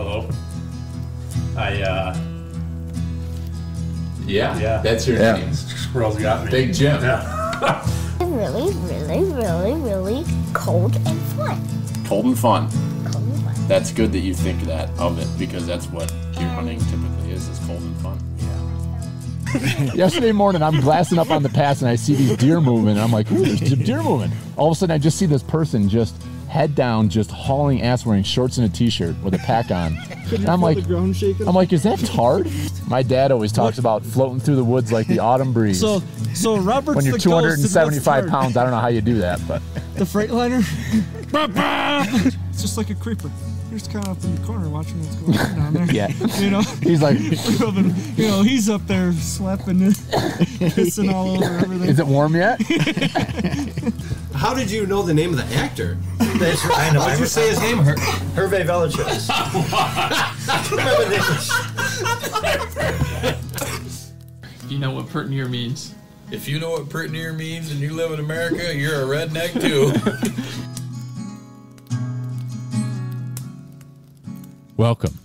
Hello. Yeah, that's your name. Squirrels got me. Big Jim. Yeah. Really, really, really, really cold and fun. Cold and fun. Cold and fun. That's good that you think that of it, because that's what deer hunting typically is cold and fun. Yesterday morning, I'm glassing up on the pass, and I see these deer moving, and I'm like, ooh, there's deer moving. All of a sudden, I just see this person just head down, just hauling ass, wearing shorts and a t-shirt with a pack on. And I'm like, is that Tard? My dad always talks about floating through the woods like the autumn breeze. So Robert's when you're the 275 pounds, I don't know how you do that, but the Freightliner, it's just like a creeper. You're just kind of up in the corner watching what's going on down there. Yeah, you know, he's like, he's up there slapping it, pissing all over everything. Is it warm yet? How did you know the name of the actor? I know. Why did you say his name? Hervé Villechaize. You know what pert near means. If you know what pert near means and you live in America, you're a redneck too. Welcome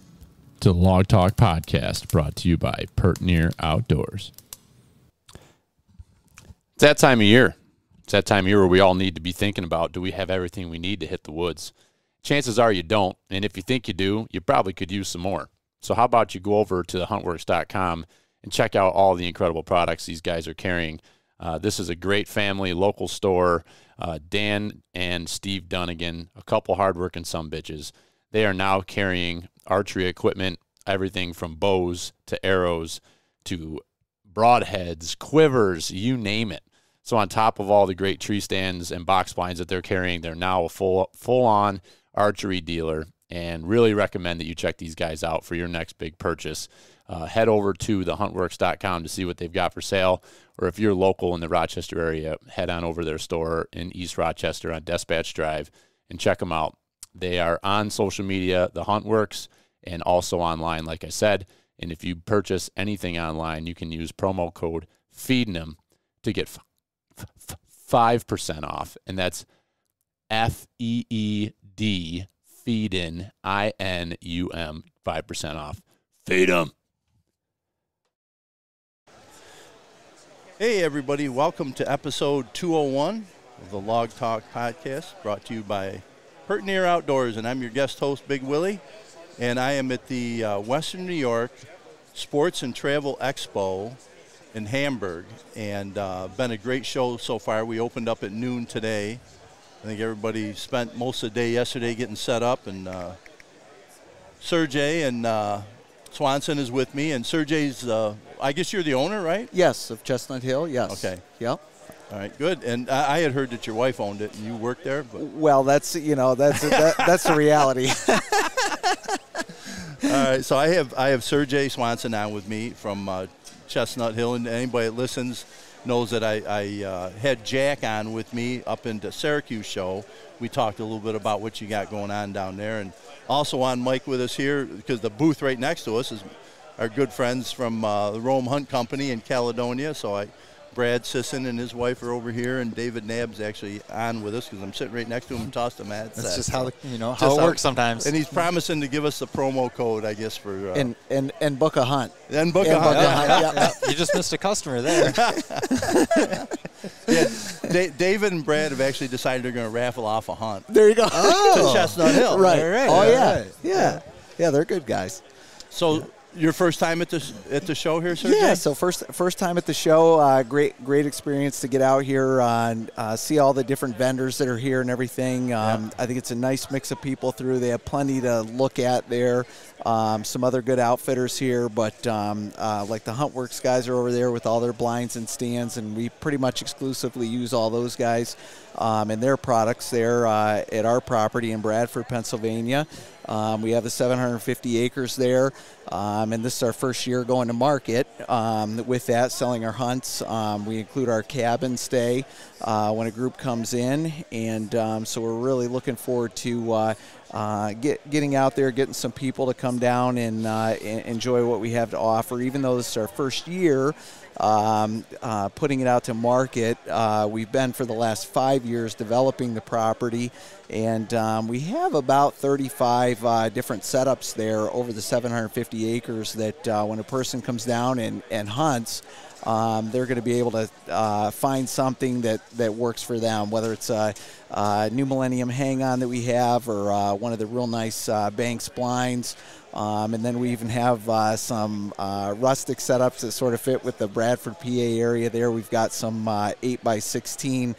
to the Log Talk Podcast, brought to you by Pert Near Outdoors. It's that time of year. It's that time of year where we all need to be thinking about, do we have everything we need to hit the woods? Chances are you don't, and if you think you do, you probably could use some more. So how about you go over to the Huntworks.com and check out all the incredible products these guys are carrying. This is a great family, local store. Dan and Steve Dunnigan, a couple hardworking sumbitches. They are now carrying archery equipment, everything from bows to arrows to broadheads, quivers, you name it. So on top of all the great tree stands and box blinds that they're carrying, they're now a full-on archery dealer, and really recommend that you check these guys out for your next big purchase. Head over to thehuntworks.com to see what they've got for sale, or if you're local in the Rochester area, head on over to their store in East Rochester on Dispatch Drive and check them out. They are on social media, the Huntworks, and also online, like I said. And if you purchase anything online, you can use promo code FEEDIN'Em to get 5% off. And that's FEED, FEEDIN, INUM, 5% off. Feed 'em. Hey everybody, welcome to episode 201 of the Log Talk Podcast, brought to you by Pert Near Outdoors, and I'm your guest host, Big Willie, and I am at the Western New York Sports and Travel Expo in Hamburg, and been a great show so far. We opened up at noon today. I think everybody spent most of the day yesterday getting set up, and Sergei and Swanson is with me, and Sergei's, I guess you're the owner, right? Yes, of Chestnut Hill, yes. Okay. Yep. All right, good. And I had heard that your wife owned it, and you worked there. But well, that's the reality. All right, so I have Sergei Swanson on with me from Chestnut Hill, and anybody that listens knows that I had Jack on with me up into Syracuse show. We talked a little bit about what you got going on down there, and also on mic with us here, because the booth right next to us is our good friends from the Rome Hunt Company in Caledonia. So Brad Sisson and his wife are over here, and David Knab's actually on with us because I'm sitting right next to him and tossed him at. That's just how it works sometimes. And he's promising to give us the promo code, I guess, for and book a hunt. And book a hunt. Yeah. You just missed a customer there. Yeah, David and Brad have actually decided they're going to raffle off a hunt. There you go. To Chestnut Hill. Right. Right. Oh yeah. Right. Yeah. They're good guys. So. Your first time at the show here, Sergei? Yeah, so first time at the show. Great experience to get out here and see all the different vendors that are here and everything. I think it's a nice mix of people through. They have plenty to look at there. Some other good outfitters here, but like the Huntworks guys are over there with all their blinds and stands, and we pretty much exclusively use all those guys and their products there at our property in Bradford, Pennsylvania. We have the 750 acres there, and this is our first year going to market with that, selling our hunts. We include our cabin stay when a group comes in, and so we're really looking forward to getting out there, getting some people to come down and enjoy what we have to offer. Even though this is our first year putting it out to market, we've been for the last 5 years developing the property, and we have about 35 different setups there over the 750 acres that when a person comes down and hunts, they're going to be able to find something that works for them, whether it's a New Millennium hang-on that we have or one of the real nice Banks blinds. And then we even have some rustic setups that sort of fit with the Bradford, PA area there. We've got some 8x16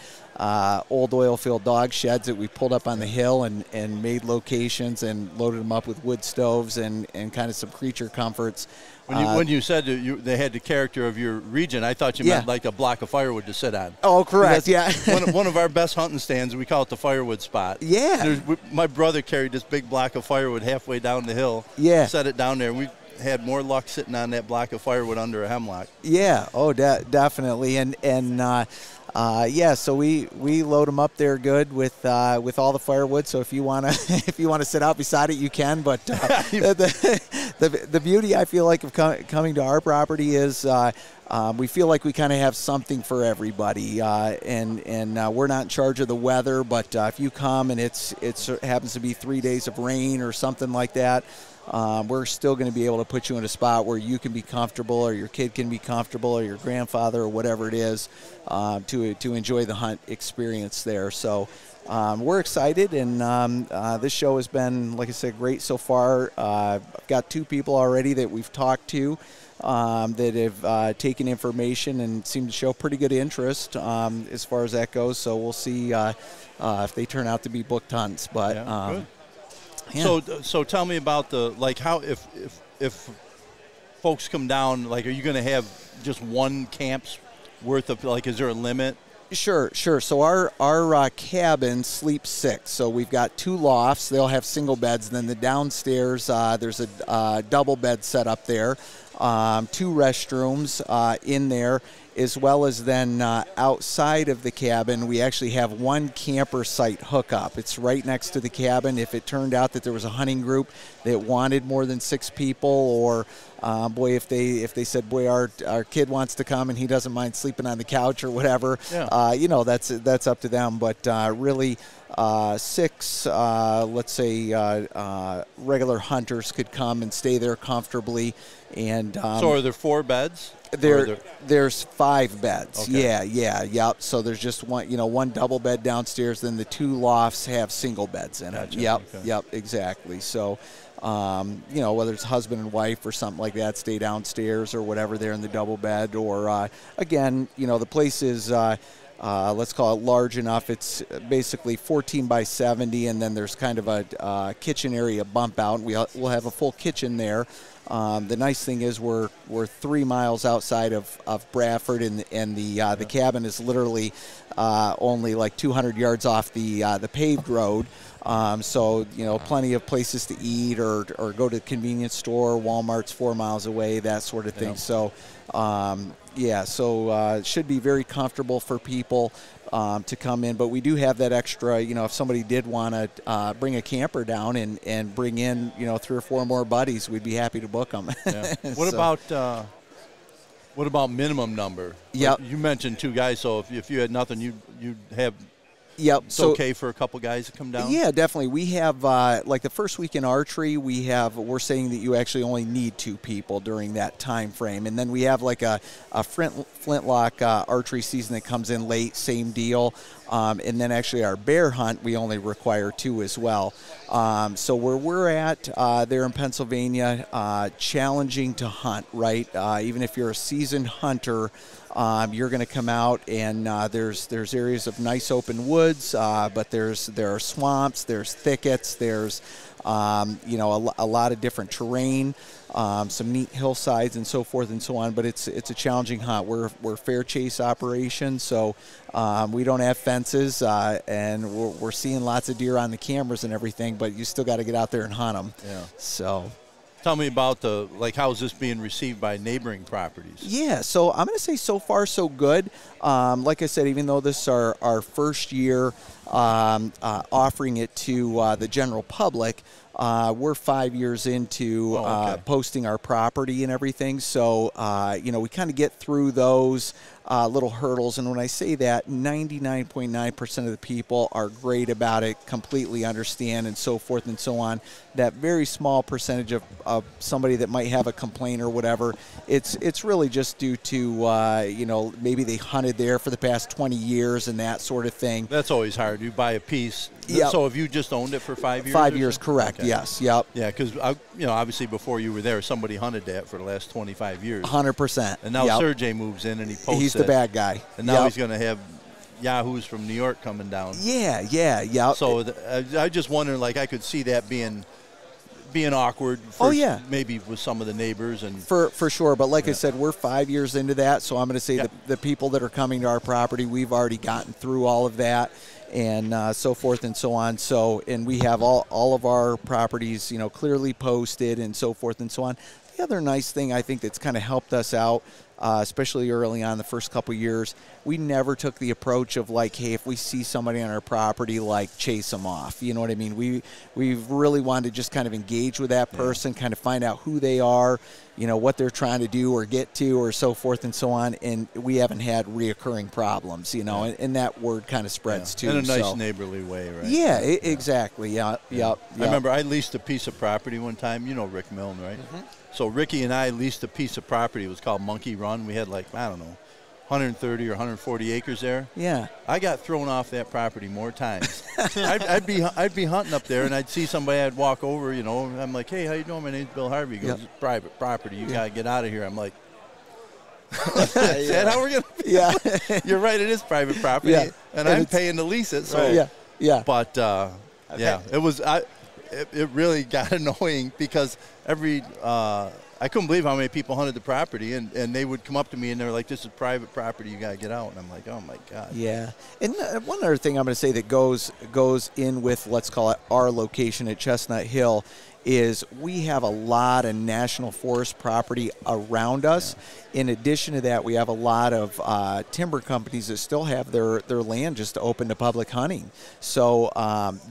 old oil field dog sheds that we pulled up on the hill and made locations and loaded them up with wood stoves and kind of some creature comforts. When you said they had the character of your region, I thought you meant like a block of firewood to sit on. Oh, correct, yeah. one of our best hunting stands, we call it the firewood spot. Yeah. My brother carried this big block of firewood halfway down the hill. Yeah. Set it down there. We had more luck sitting on that block of firewood under a hemlock. Yeah, definitely. Yeah, so we load them up there good with all the firewood. So if you wanna sit out beside it, you can. But the beauty I feel like of coming to our property is we feel like we kind of have something for everybody. And we're not in charge of the weather, but if you come and it happens to be 3 days of rain or something like that, we're still going to be able to put you in a spot where you can be comfortable, or your kid can be comfortable, or your grandfather, or whatever it is, to enjoy the hunt experience there. So we're excited, and this show has been, like I said, great so far. I've got 2 people already that we've talked to that have taken information and seem to show pretty good interest as far as that goes. So we'll see if they turn out to be booked hunts. But good. Yeah. So tell me about how if folks come down, like, are you going to have just one camp's worth of, like, is there a limit? Sure. So our cabin sleeps 6. So we've got 2 lofts. They'll have single beds. Then the downstairs, there's a double bed set up there. 2 restrooms in there, as well as then outside of the cabin, we actually have 1 camper site hookup. It's right next to the cabin. If it turned out that there was a hunting group that wanted more than 6 people, or if they said, boy, our kid wants to come and he doesn't mind sleeping on the couch or whatever, that's up to them. But really, 6, let's say, regular hunters could come and stay there comfortably. And so are there 4 beds? There's 5 beds. Okay. Yep. So there's just one double bed downstairs. Then the 2 lofts have single beds in it. Yep. Okay. Yep. Exactly. So, whether it's husband and wife or something like that, stay downstairs or whatever, they're in the double bed. Or again, the place is. Let's call it large enough. It's basically 14 by 70, and then there's kind of a kitchen area bump out. We'll have a full kitchen there. The nice thing is we're 3 miles outside of Bradford, and the cabin is literally only like 200 yards off the paved road. So plenty of places to eat or go to the convenience store. Walmart's 4 miles away, that sort of thing. Yeah. So. It should be very comfortable for people to come in. But we do have that extra, if somebody did want to bring a camper down and bring in, 3 or 4 more buddies, we'd be happy to book them. Yeah. What about minimum number? Yep. You mentioned 2 guys, so if you had nothing, you'd have. Yep. It's okay for a couple guys to come down? Yeah, definitely. We have, like the first week in archery, we're saying that you actually only need 2 people during that time frame. And then we have like a flintlock archery season that comes in late, same deal. And then actually our bear hunt, we only require 2 as well. So where we're at there in Pennsylvania, challenging to hunt, right? Even if you're a seasoned hunter, you're going to come out and there's areas of nice open woods, but there are swamps, there's thickets, there's a lot of different terrain, some neat hillsides and so forth and so on. But it's a challenging hunt. We're fair chase operation, so we don't have fences, and we're seeing lots of deer on the cameras and everything. But you still got to get out there and hunt them. Yeah. So. Tell me about how is this being received by neighboring properties? Yeah, so I'm going to say so far so good. Like I said, even though this is our first year, offering it to the general public. We're 5 years into posting our property and everything, so we kind of get through those little hurdles. And when I say that, 99.9% of the people are great about it, completely understand, and so forth and so on. That very small percentage of somebody that might have a complaint or whatever, it's really just due to maybe they hunted there for the past 20 years and that sort of thing. That's always hard. You buy a piece. Yep. So have you just owned it for 5 years? 5 years, correct. Okay. Yes. Yep. Yeah, because obviously before you were there, somebody hunted that for the last 25 years. 100%. And now yep. Sergei moves in and he posts He's the bad guy. And now he's going to have yahoos from New York coming down. Yeah. So I just wonder, like, I could see that being awkward maybe with some of the neighbors. And for sure. But like I said, we're 5 years into that, so I'm going to say the people that are coming to our property, we've already gotten through all of that and so forth and so on. So, and we have all of our properties, clearly posted and so forth and so on. The other nice thing I think that's kind of helped us out, especially early on the first couple of years, we never took the approach of like, hey, if we see somebody on our property, like chase them off. You know what I mean? We've really wanted to just kind of engage with that person, kind of find out who they are, what they're trying to do or get to or so forth and so on. And we haven't had reoccurring problems, and that word kind of spreads too. In a nice neighborly way, right? Yeah, exactly. Yeah. I remember I leased a piece of property one time. You know Rick Milne, right? Mm-hmm. So Ricky and I leased a piece of property. It was called Monkey Run. We had 130 or 140 acres there. Yeah. I got thrown off that property more times. I'd be hunting up there, and I'd see somebody. I'd walk over, I'm like, hey, how you doing? My name's Bill Harvey. He goes, it's private property. You got to get out of here. I'm like, is that how we're going to be? Yeah. You're right. It is private property, and I'm paying to lease it. So yeah. But it was it really got annoying because I couldn't believe how many people hunted the property, and they would come up to me and they're like, this is private property, you got to get out. And I'm like, oh, my God. Yeah. And one other thing I'm going to say that goes in with, let's call it our location at Chestnut Hill, is we have a lot of national forest property around us. Yeah. In addition to that, we have a lot of timber companies that still have their land just open to public hunting. So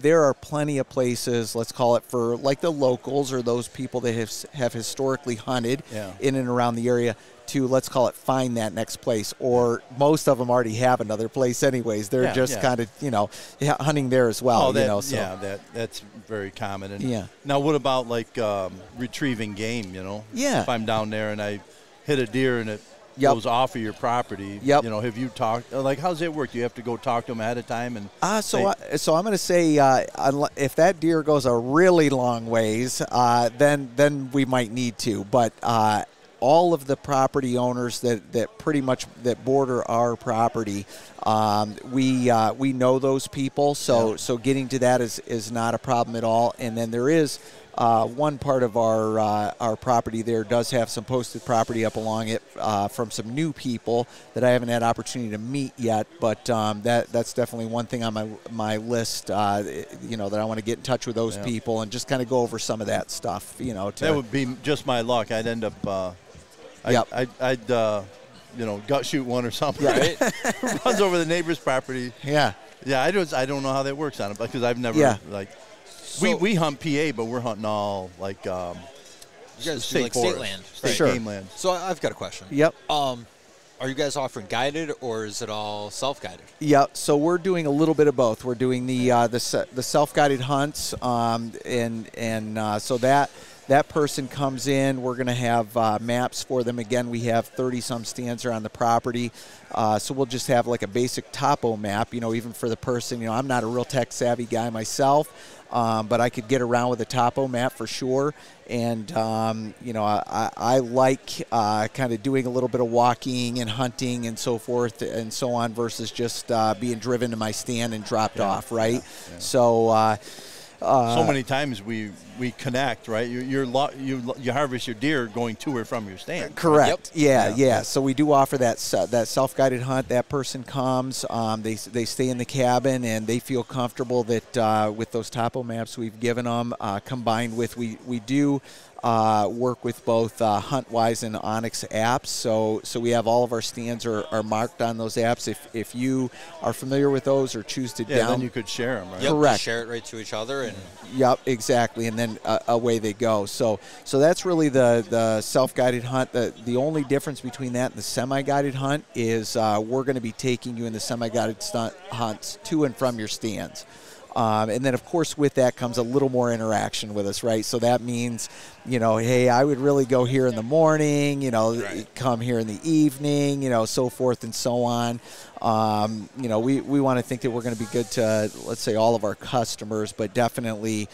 there are plenty of places, let's call it for like the locals or those people that have historically hunted in and around the area, to, let's call it, find that next place. Or most of them already have another place anyways. They're just kind of, hunting there as well. Yeah, that's very common. And now what about like retrieving game, Yeah. If I'm down there and I hit a deer and it goes off of your property, have you talked, like, how's it work? Do you have to go talk to them ahead of time? And so I'm going to say if that deer goes a really long ways, then we might need to. But all of the property owners that pretty much that border our property, we know those people, so getting to that is not a problem at all. And then there is one part of our property there does have some posted property up along it from some new people that I haven't had opportunity to meet yet, but that's definitely one thing on my list, that I want to get in touch with those people and just kind of go over some of that stuff. That would be just my luck. I'd end up I'd gut shoot one or something. Right. Runs over the neighbor's property. Yeah. Yeah, I don't know how that works on it because I've never we hunt PA, but we're hunting all like you guys state do like forest, state land, state game land. So I've got a question. Yep. Are you guys offering guided or is it all self-guided? Yeah, so we're doing a little bit of both. We're doing the self-guided hunts, and so that person comes in. We're going to have maps for them. Again, we have 30-some stands around the property. So we'll just have like a basic topo map, even for the person. I'm not a real tech-savvy guy myself, but I could get around with a topo map for sure. And, I like kind of doing a little bit of walking and hunting and so forth and so on versus just being driven to my stand and dropped off, right? Yeah. So many times we connect, right? You harvest your deer going to or from your stand. Correct. Yep. Yeah. So we do offer that self-guided hunt. That person comes, they stay in the cabin, and they feel comfortable that with those topo maps we've given them, combined with we do work with both HuntWise and Onyx apps. So we have all of our stands are marked on those apps. If you are familiar with those or choose to then you could share them, right? Yep, Correct. share it right to each other. And Yep, exactly, and then away they go. So that's really the self-guided hunt. The only difference between that and the semi-guided hunt is we're going to be taking you in the semi-guided hunts to and from your stands. And then, of course, with that comes a little more interaction with us, right? So that means, hey, I would really go here in the morning, come here in the evening, so forth and so on. We want to think that we're going to be good to, let's say, all of our customers, but definitely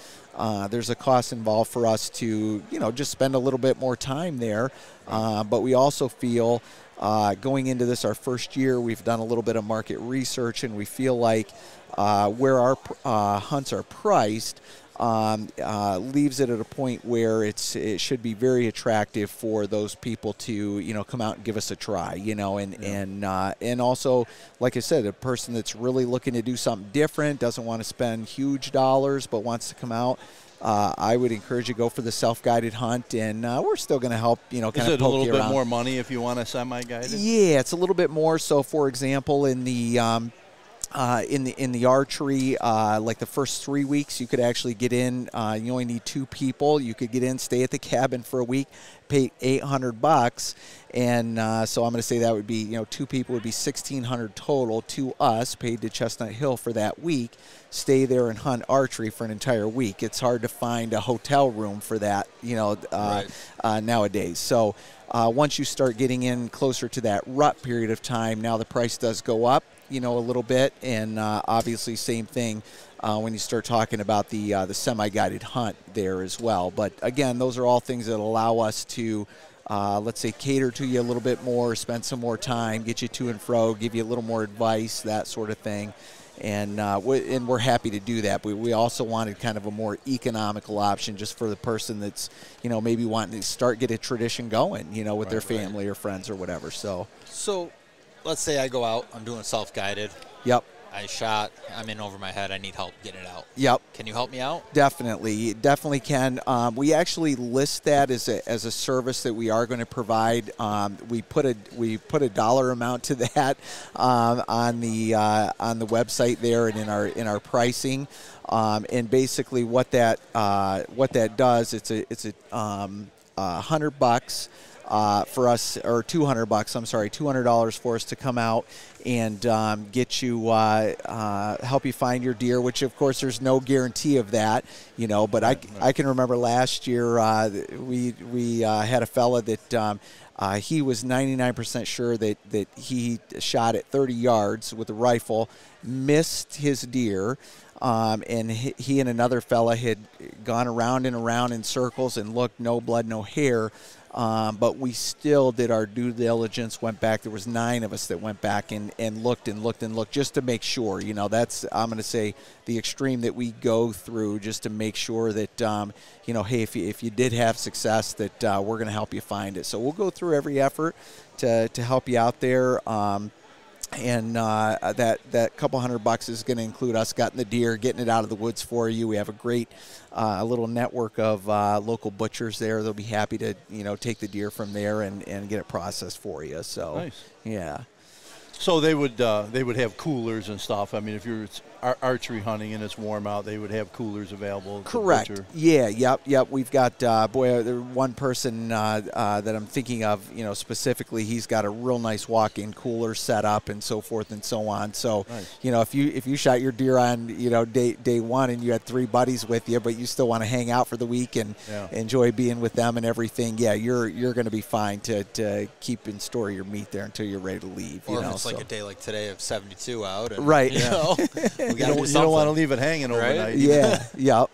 there's a cost involved for us to, just spend a little bit more time there. But we also feel going into this, our first year, we've done a little bit of market research, and we feel like where our hunts are priced leaves it at a point where it should be very attractive for those people to come out and give us a try, and also, like I said, a person that's really looking to do something different, doesn't want to spend huge dollars but wants to come out. I would encourage you to go for the self-guided hunt, and we're still going to help, kind of poke you around. Is it a little bit more money if you want a semi-guided? Yeah, it's a little bit more. So, for example, in the archery, like the first 3 weeks, you could actually get in. You only need 2 people. You could get in, stay at the cabin for a week, pay $800, and so I'm going to say that would be 2 people would be $1,600 total to us, paid to Chestnut Hill for that week. Stay there and hunt archery for an entire week. It's hard to find a hotel room for that, nowadays. So once you start getting in closer to that rut period of time, now the price does go up, a little bit, and obviously same thing when you start talking about the semi-guided hunt there as well. But again, those are all things that allow us to let's say cater to you a little bit more, spend some more time, get you to and fro, give you a little more advice, that sort of thing. And we're happy to do that. But we also wanted kind of a more economical option just for the person that's, maybe wanting to get a tradition going, with their family or friends or whatever. So let's say I go out, I'm doing self-guided. Yep. I shot, I'm in over my head, I need help getting it out. Yep. Can you help me out? Definitely can. We actually list that as a service that we are going to provide. We put a dollar amount to that on the website there and in our pricing. And basically what that does, it's a $100 for us, or $200. I'm sorry, $200 for us to come out and get you, help you find your deer. Which of course there's no guarantee of that, But I can remember last year we had a fella that he was 99% sure that he shot at 30 yards with a rifle, missed his deer. And he and another fella had gone around and around in circles and looked, no blood, no hair. But we still did our due diligence, went back. There was 9 of us that went back and looked just to make sure. That's, I'm going to say, the extreme that we go through just to make sure that, hey, if you did have success, that we're going to help you find it. So we'll go through every effort to help you out there. And that couple $100 is going to include us getting the deer, getting it out of the woods for you. We have a great little network of local butchers there. They'll be happy to take the deer from there and get it processed for you. So nice. Yeah. So they would have coolers and stuff. I mean, if you're archery hunting and it's warm out, they would have coolers available. Correct. Yeah. Yep. We've got one person that I'm thinking of. Specifically, he's got a real nice walk-in cooler set up and so forth and so on. So, nice. If you shot your deer on day one and you had 3 buddies with you, but you still want to hang out for the week and enjoy being with them and everything, you're going to be fine to keep and store your meat there until you're ready to leave. Or if it's like a day like today of 72 out, and, right? You don't want to leave it hanging overnight. Yeah. Yep.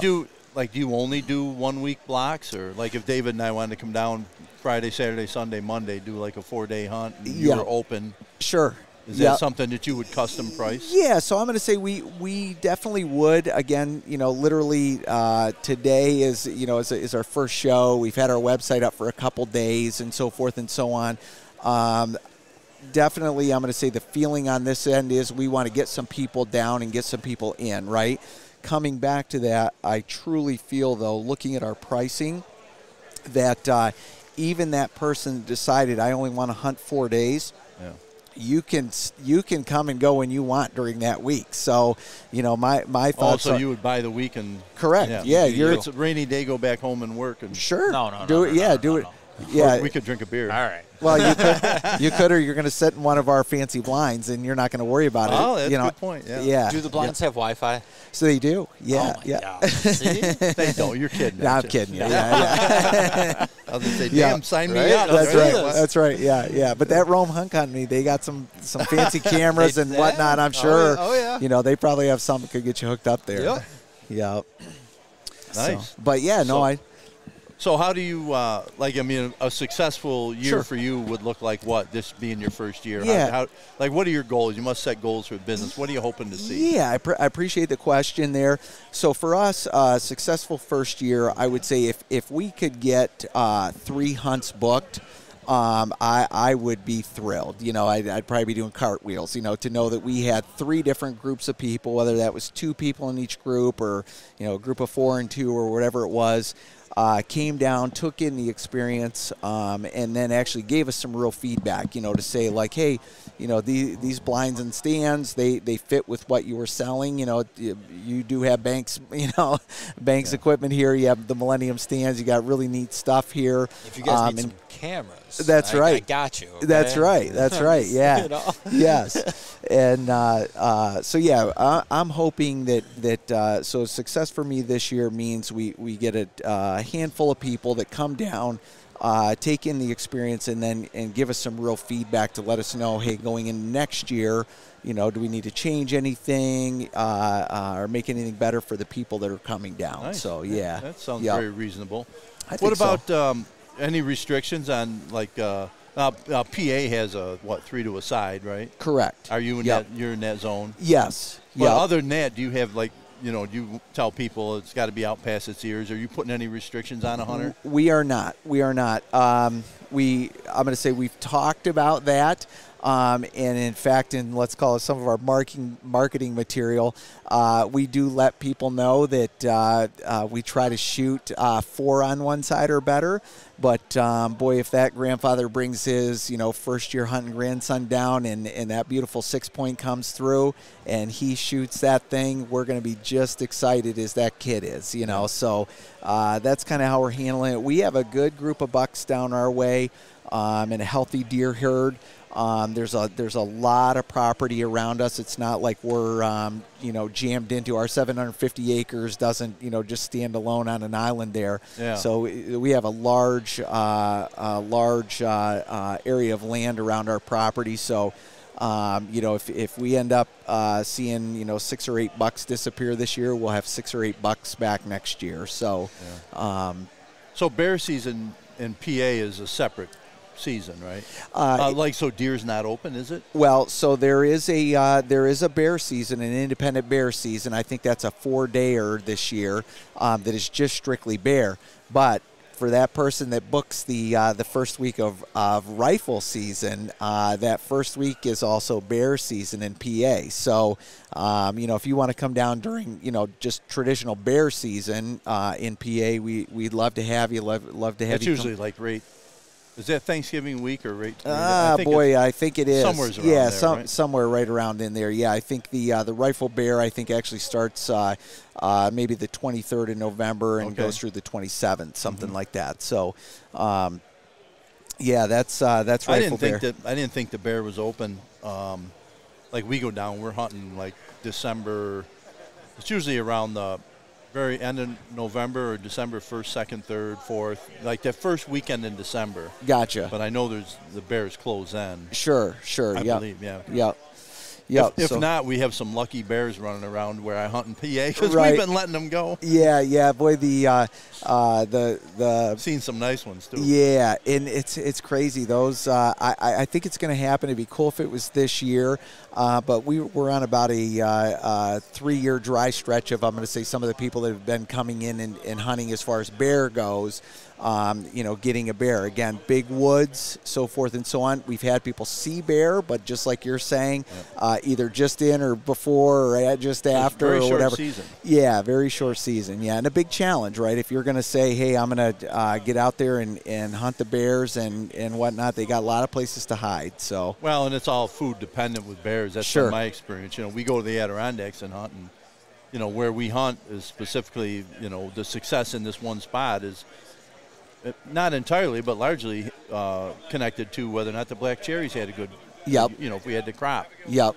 Do you only do 1 week blocks, or like if David and I wanted to come down Friday, Saturday, Sunday, Monday, do like a 4-day hunt, and you're open? Sure. Is that something that you would custom price? Yeah, so I'm going to say we definitely would. Again, literally today is our first show. We've had our website up for a couple days and so forth and so on. Definitely, I'm going to say the feeling on this end is we want to get some people down and get some people in, right? Coming back to that, I truly feel, though, looking at our pricing, that even that person decided I only want to hunt 4 days. Yeah. You can come and go when you want during that week. So, my thoughts. So you would buy the week and correct. Yeah, it's a rainy day. Go back home and work and sure. No. Do it. Yeah, do it. Yeah, or we could drink a beer. All right. Well, you could, or you're going to sit in one of our fancy blinds, and you're not going to worry about it. Oh, that's a good point. Yeah. Yeah. Do the blinds have Wi-Fi? So they do. Yeah. Oh my God. See? They don't. You're kidding. No, I'm kidding. Yeah. I was going to say, damn, sign me up. That's right. That's right. Yeah. But that Rome Hunt Company, they got some fancy cameras and whatnot. I'm sure. Oh yeah. They probably have something that could get you hooked up there. Yep. Yeah. Nice. But yeah, So how do you, a successful year for you would look like what, this being your first year? Yeah. What are your goals? You must set goals for business. What are you hoping to see? Yeah, I appreciate the question there. So for us, successful first year, I would say if we could get 3 hunts booked, I would be thrilled. I'd probably be doing cartwheels, to know that we had 3 different groups of people, whether that was 2 people in each group or, a group of 4 and 2 or whatever it was. Came down, took in the experience, and then actually gave us some real feedback, to say like, hey, these blinds and stands, they fit with what you were selling. You do have Banks equipment here. You have the Millennium stands. You got really neat stuff here. If you guys need some cameras, that's right. I got you. Okay? That's right. That's right. Yeah. Yes. And so yeah, I'm hoping that so success for me this year means we get a handful of people that come down, take in the experience, and give us some real feedback to let us know, hey, going in next year, do we need to change anything or make anything better for the people that are coming down? Nice. So yeah, that sounds very reasonable. What about any restrictions on PA has 3 to a side, right? Correct. Are you in that? You're in that zone. Yes. Well, other than that, do you have do you tell people it's got to be out past its ears? Are you putting any restrictions on a hunter? We are not. I'm going to say we've talked about that. And in fact, let's call it some of our marketing material, we do let people know that we try to shoot 4 on one side or better. But boy, if that grandfather brings his first year hunting grandson down and that beautiful 6-point comes through and he shoots that thing, we're going to be just excited as that kid is. So that's kind of how we're handling it. We have a good group of bucks down our way and a healthy deer herd. There's a lot of property around us. It's not like we're jammed into our 750 acres. Doesn't just stand alone on an island there. Yeah. So we have a large area of land around our property. So if we end up seeing 6 or 8 bucks disappear this year, we'll have 6 or 8 bucks back next year. So so bear season in PA is a separate season, right? So deer's not open, is it? Well, so there is a bear season, an independent bear season. I think that's a 4-dayer this year that is just strictly bear. But for that person that books the first week of rifle season, that first week is also bear season in PA. So, if you want to come down during, just traditional bear season in PA, we'd love to have you. Love to have That's you. Usually like right. Is that Thanksgiving week or right? I think it is. Somewhere around there, right? Somewhere right around in there. Yeah, I think the rifle bear actually starts maybe the 23rd of November and goes through the 27th, something like that. So, that's rifle bear. I didn't think the bear was open. Like we go down, we're hunting like December. It's usually around the very end of November or December 1st, 2nd, 3rd, 4th, like that first weekend in December. Gotcha. But I know the bears close then. Sure. I believe, yeah. Yep. If not, we have some lucky bears running around where I hunt in PA because we've been letting them go. Yeah. Boy, I've seen some nice ones too. Yeah, and it's crazy. Those I think it's going to happen. It'd be cool if it was this year, but we're on about a 3-year dry stretch of, I'm going to say, some of the people that have been coming in and hunting as far as bear goes. getting a bear. Again, big woods, so forth and so on. We've had people see bear, but just like you're saying, either just in or before or just after very or short whatever. Season. Yeah, very short season. Yeah, and a big challenge, right? If you're going to say, hey, I'm going to get out there and hunt the bears and whatnot, they got a lot of places to hide. So Well, and it's all food dependent with bears. That's Sure. been my experience. We go to the Adirondacks and hunt, and where we hunt is specifically, the success in this one spot is not entirely, but largely connected to whether or not the black cherries had a good, if we had the crop. Yep.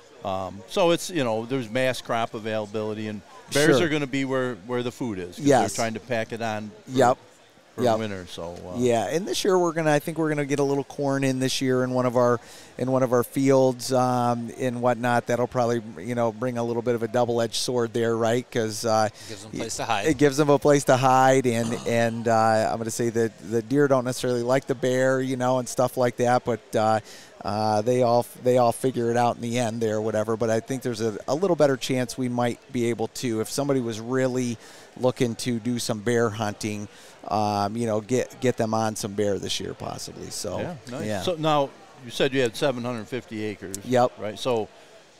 So it's, there's mass crop availability, and bears Sure. are going to be where the food is. 'Cause Yes. They're trying to pack it on for Yep. winter. So yeah, and this year I think we're gonna get a little corn in this year in one of our fields and whatnot. That'll probably bring a little bit of a double-edged sword there, right? Because gives them a place to hide. It gives them a place to hide, and I'm gonna say that the deer don't necessarily like the bear, and stuff like that, but. They all figure it out in the end there, whatever. But I think there's a little better chance we might be able to, if somebody was really looking to do some bear hunting, get them on some bear this year possibly. So yeah, nice. Yeah. So now you said you had 750 acres. Yep. Right. So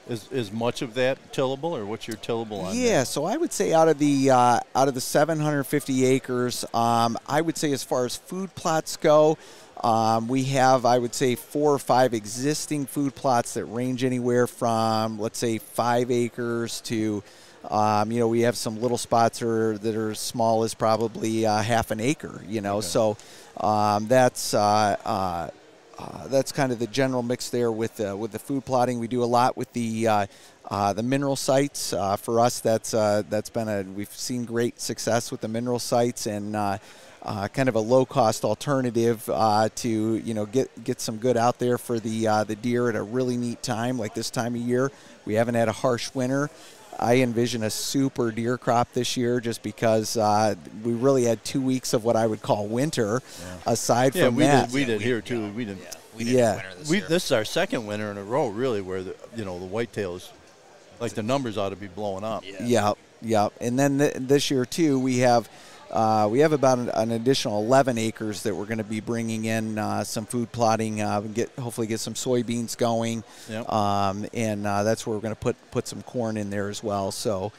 is much of that tillable, or what's your tillable on? Yeah, so I would say out of the 750 acres, I would say as far as food plots go. We have, I would say, 4 or 5 existing food plots that range anywhere from, let's say, 5 acres to, we have some little spots that are as small as probably half an acre, Okay. So that's kind of the general mix there with the food plotting. We do a lot with the mineral sites. For us, we've seen great success with the mineral sites and. Kind of a low-cost alternative to get some good out there for the deer at a really neat time like this time of year. We haven't had a harsh winter. I envision a super deer crop this year just because we really had 2 weeks of what I would call winter. Aside from that, we did here too. We didn't. We didn't winter this year. This is our second winter in a row, really, where the whitetails, like the numbers ought to be blowing up. Yeah. And then this year too, we have about an additional 11 acres that we're going to be bringing in some food plotting, hopefully get some soybeans going, and that's where we're going to put some corn in there as well. So,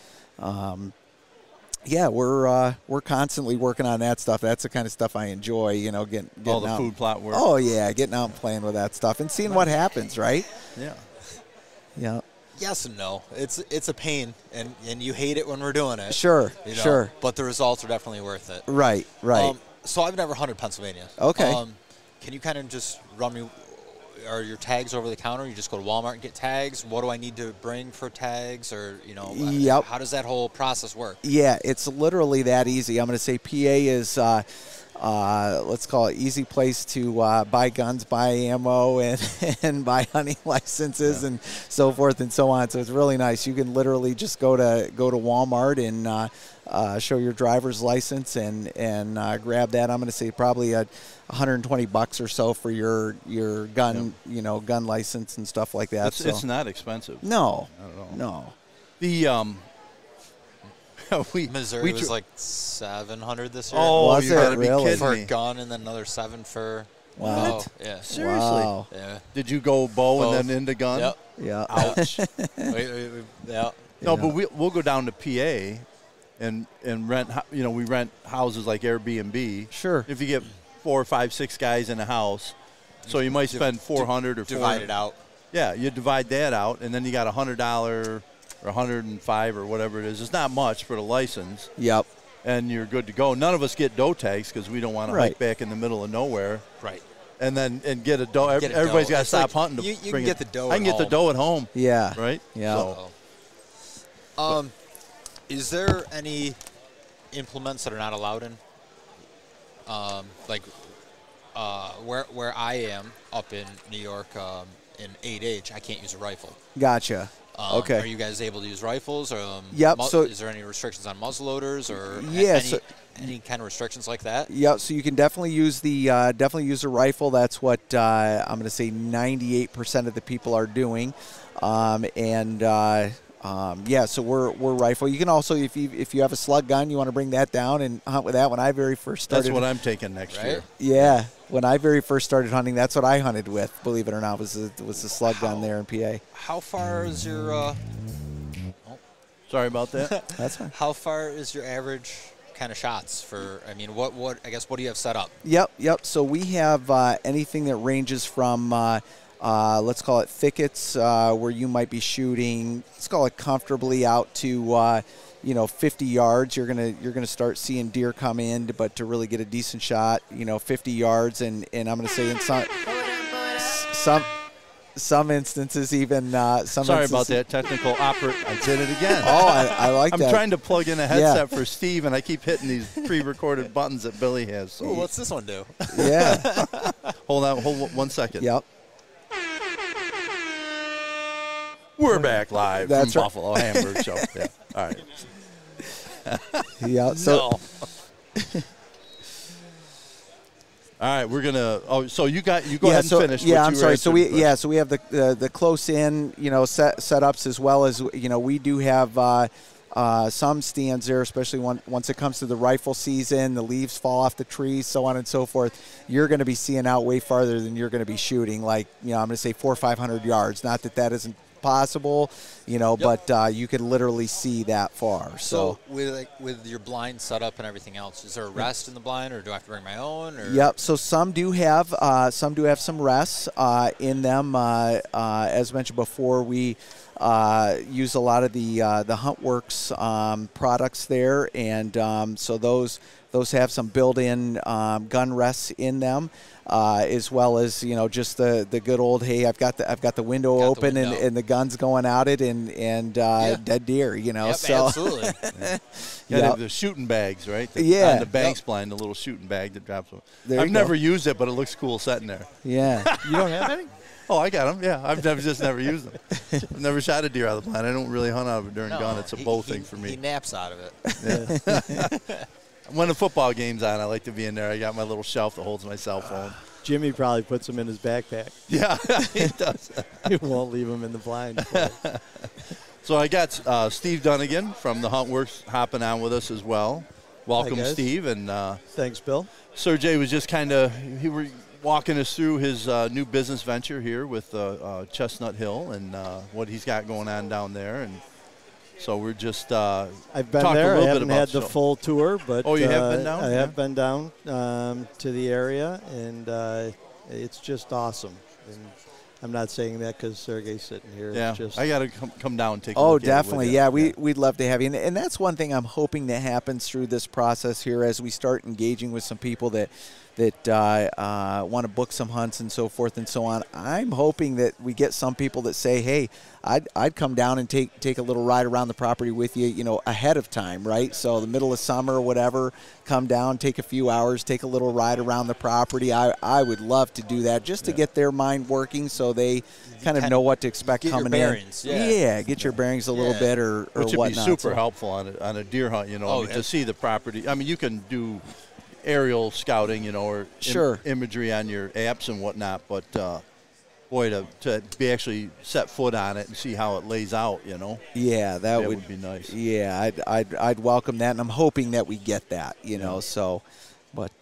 we're constantly working on that stuff. That's the kind of stuff I enjoy, getting all the out. food plot work. Oh yeah, getting out and playing with that stuff and seeing what happens, right? Yeah. Yes and no. It's a pain, and you hate it when we're doing it. Sure. But the results are definitely worth it. Right. So I've never hunted Pennsylvania. Okay. Can you kind of just run me? Are your tags over the counter? You just go to Walmart and get tags. What do I need to bring for tags, or Yep. How does that whole process work? Yeah, it's literally that easy. I'm going to say PA is. Let's call it easy place to buy guns, buy ammo, and buy hunting licenses and so forth and so on. So it's really nice. You can literally just go to Walmart and show your driver's license and grab that. I'm going to say probably $120 or so for your gun, gun license and stuff like that. It's not expensive. No, not at all. No. The Missouri was like $700 this year. Oh, was you gotta it be really? kidding For a me. gun, and then another $7 for. Wow. Oh, yeah. Seriously? Wow. Yeah. Did you go bow Both. and then into gun? Yep. Yeah. Ouch. Yeah. No, but we'll go down to PA and rent. We rent houses like Airbnb. Sure. If you get 4, 5, 6 guys in a house, so you might spend $400 or divide $400. it out. Yeah, you divide that out, and then you got $100 or $105 or whatever it is. It's not much for the license. Yep. And you're good to go. None of us get doe tags because we don't want to hike back in the middle of nowhere. Right. And get a doe. Everybody's got to stop hunting. You can get the doe. I can get the doe at home. Yeah. Right. Yeah. So. Is there any implements that are not allowed in? Where I am up in New York, in 8H, I can't use a rifle. Gotcha. Okay. Are you guys able to use rifles? Yep. So is there any restrictions on muzzleloaders or any kind of restrictions like that? Yeah. So you can definitely use a rifle. That's what I'm going to say 98% of the people are doing, and Yeah, so we're rifle. You can also, if you have a slug gun, you want to bring that down and hunt with that. When I very first started, that's what I'm taking next year. Yeah, when I very first started hunting, that's what I hunted with. Believe it or not, was the slug gun there in PA. How far is your? Sorry about that. That's fine. How far is your average kind of shots for? I mean, what do you have set up? Yep. So we have anything that ranges from. Let's call it thickets, where you might be shooting. Let's call it comfortably out to 50 yards. You're gonna start seeing deer come in, but to really get a decent shot, 50 yards, and I'm gonna say in some instances even Sorry about that technical I did it again. Oh, I like that. I'm trying to plug in a headset for Steve, and I keep hitting these pre-recorded buttons that Billy has. So. Ooh, what's this one do? Yeah. Hold 1 second. Yep. We're back live That's from right. Buffalo Hamburg Show. Yeah. All right. Yeah. So. All right, we're gonna. Oh, so you go ahead and finish. Yeah, what I'm you sorry. were So we have the close in setups, as well as we do have some stands there, especially once it comes to the rifle season, the leaves fall off the trees, so on and so forth. You're going to be seeing out way farther than you're going to be shooting. Like I'm going to say 400 or 500 yards. Not that isn't possible, but you could literally see that far. So with your blind setup and everything else, is there a rest in the blind, or do I have to bring my own? Or? Yep. So some do have some rests in them. As mentioned before, we use a lot of the Huntworks products there, and so those have some built-in gun rests in them. As well as just the good old, hey, I've got the window open and the gun's going at it and dead deer, Yep, so absolutely. The shooting bags, right? On the banks blind, the little shooting bag that drops them. I've never used it, but it looks cool sitting there. Yeah. You don't have any? Oh, I got them. Yeah, I've just never used them. I've never shot a deer out of the blind. I don't really hunt out of a darn gun. It's a bow thing for me. He naps out of it. Yeah. When the football game's on, I like to be in there. I got my little shelf that holds my cell phone. Jimmy probably puts them in his backpack. Yeah, he does. He won't leave them in the blind. So I got Steve Dunnigan from the Huntworks hopping on with us as well. Welcome, Hi, Steve. And thanks, Bill. Sergei was just he were walking us through his new business venture here with Chestnut Hill and what he's got going on down there. And so we're just I've been there. I haven't had the full tour, but you have been down? I have been down to the area, and it's just awesome. And I'm not saying that because Sergei's sitting here. Yeah, it's just, I got to come down and take a look definitely. At it with Yeah, we'd love to have you. And that's one thing I'm hoping that happens through this process here as we start engaging with some people that want to book some hunts and so forth and so on. I'm hoping that we get some people that say, hey, I'd come down and take a little ride around the property with you, ahead of time, right? So the middle of summer or whatever, come down, take a few hours, take a little ride around the property. I would love to do that just to get their mind working so they kind of know what to expect coming your bearings, in. Yeah, get your bearings a little bit or which would whatnot. be super helpful on a deer hunt, to see the property. I mean, you can do aerial scouting, or imagery on your apps and whatnot, but boy, to be actually set foot on it and see how it lays out, Yeah, that would be nice. Yeah, I'd welcome that, and I'm hoping that we get that, So, but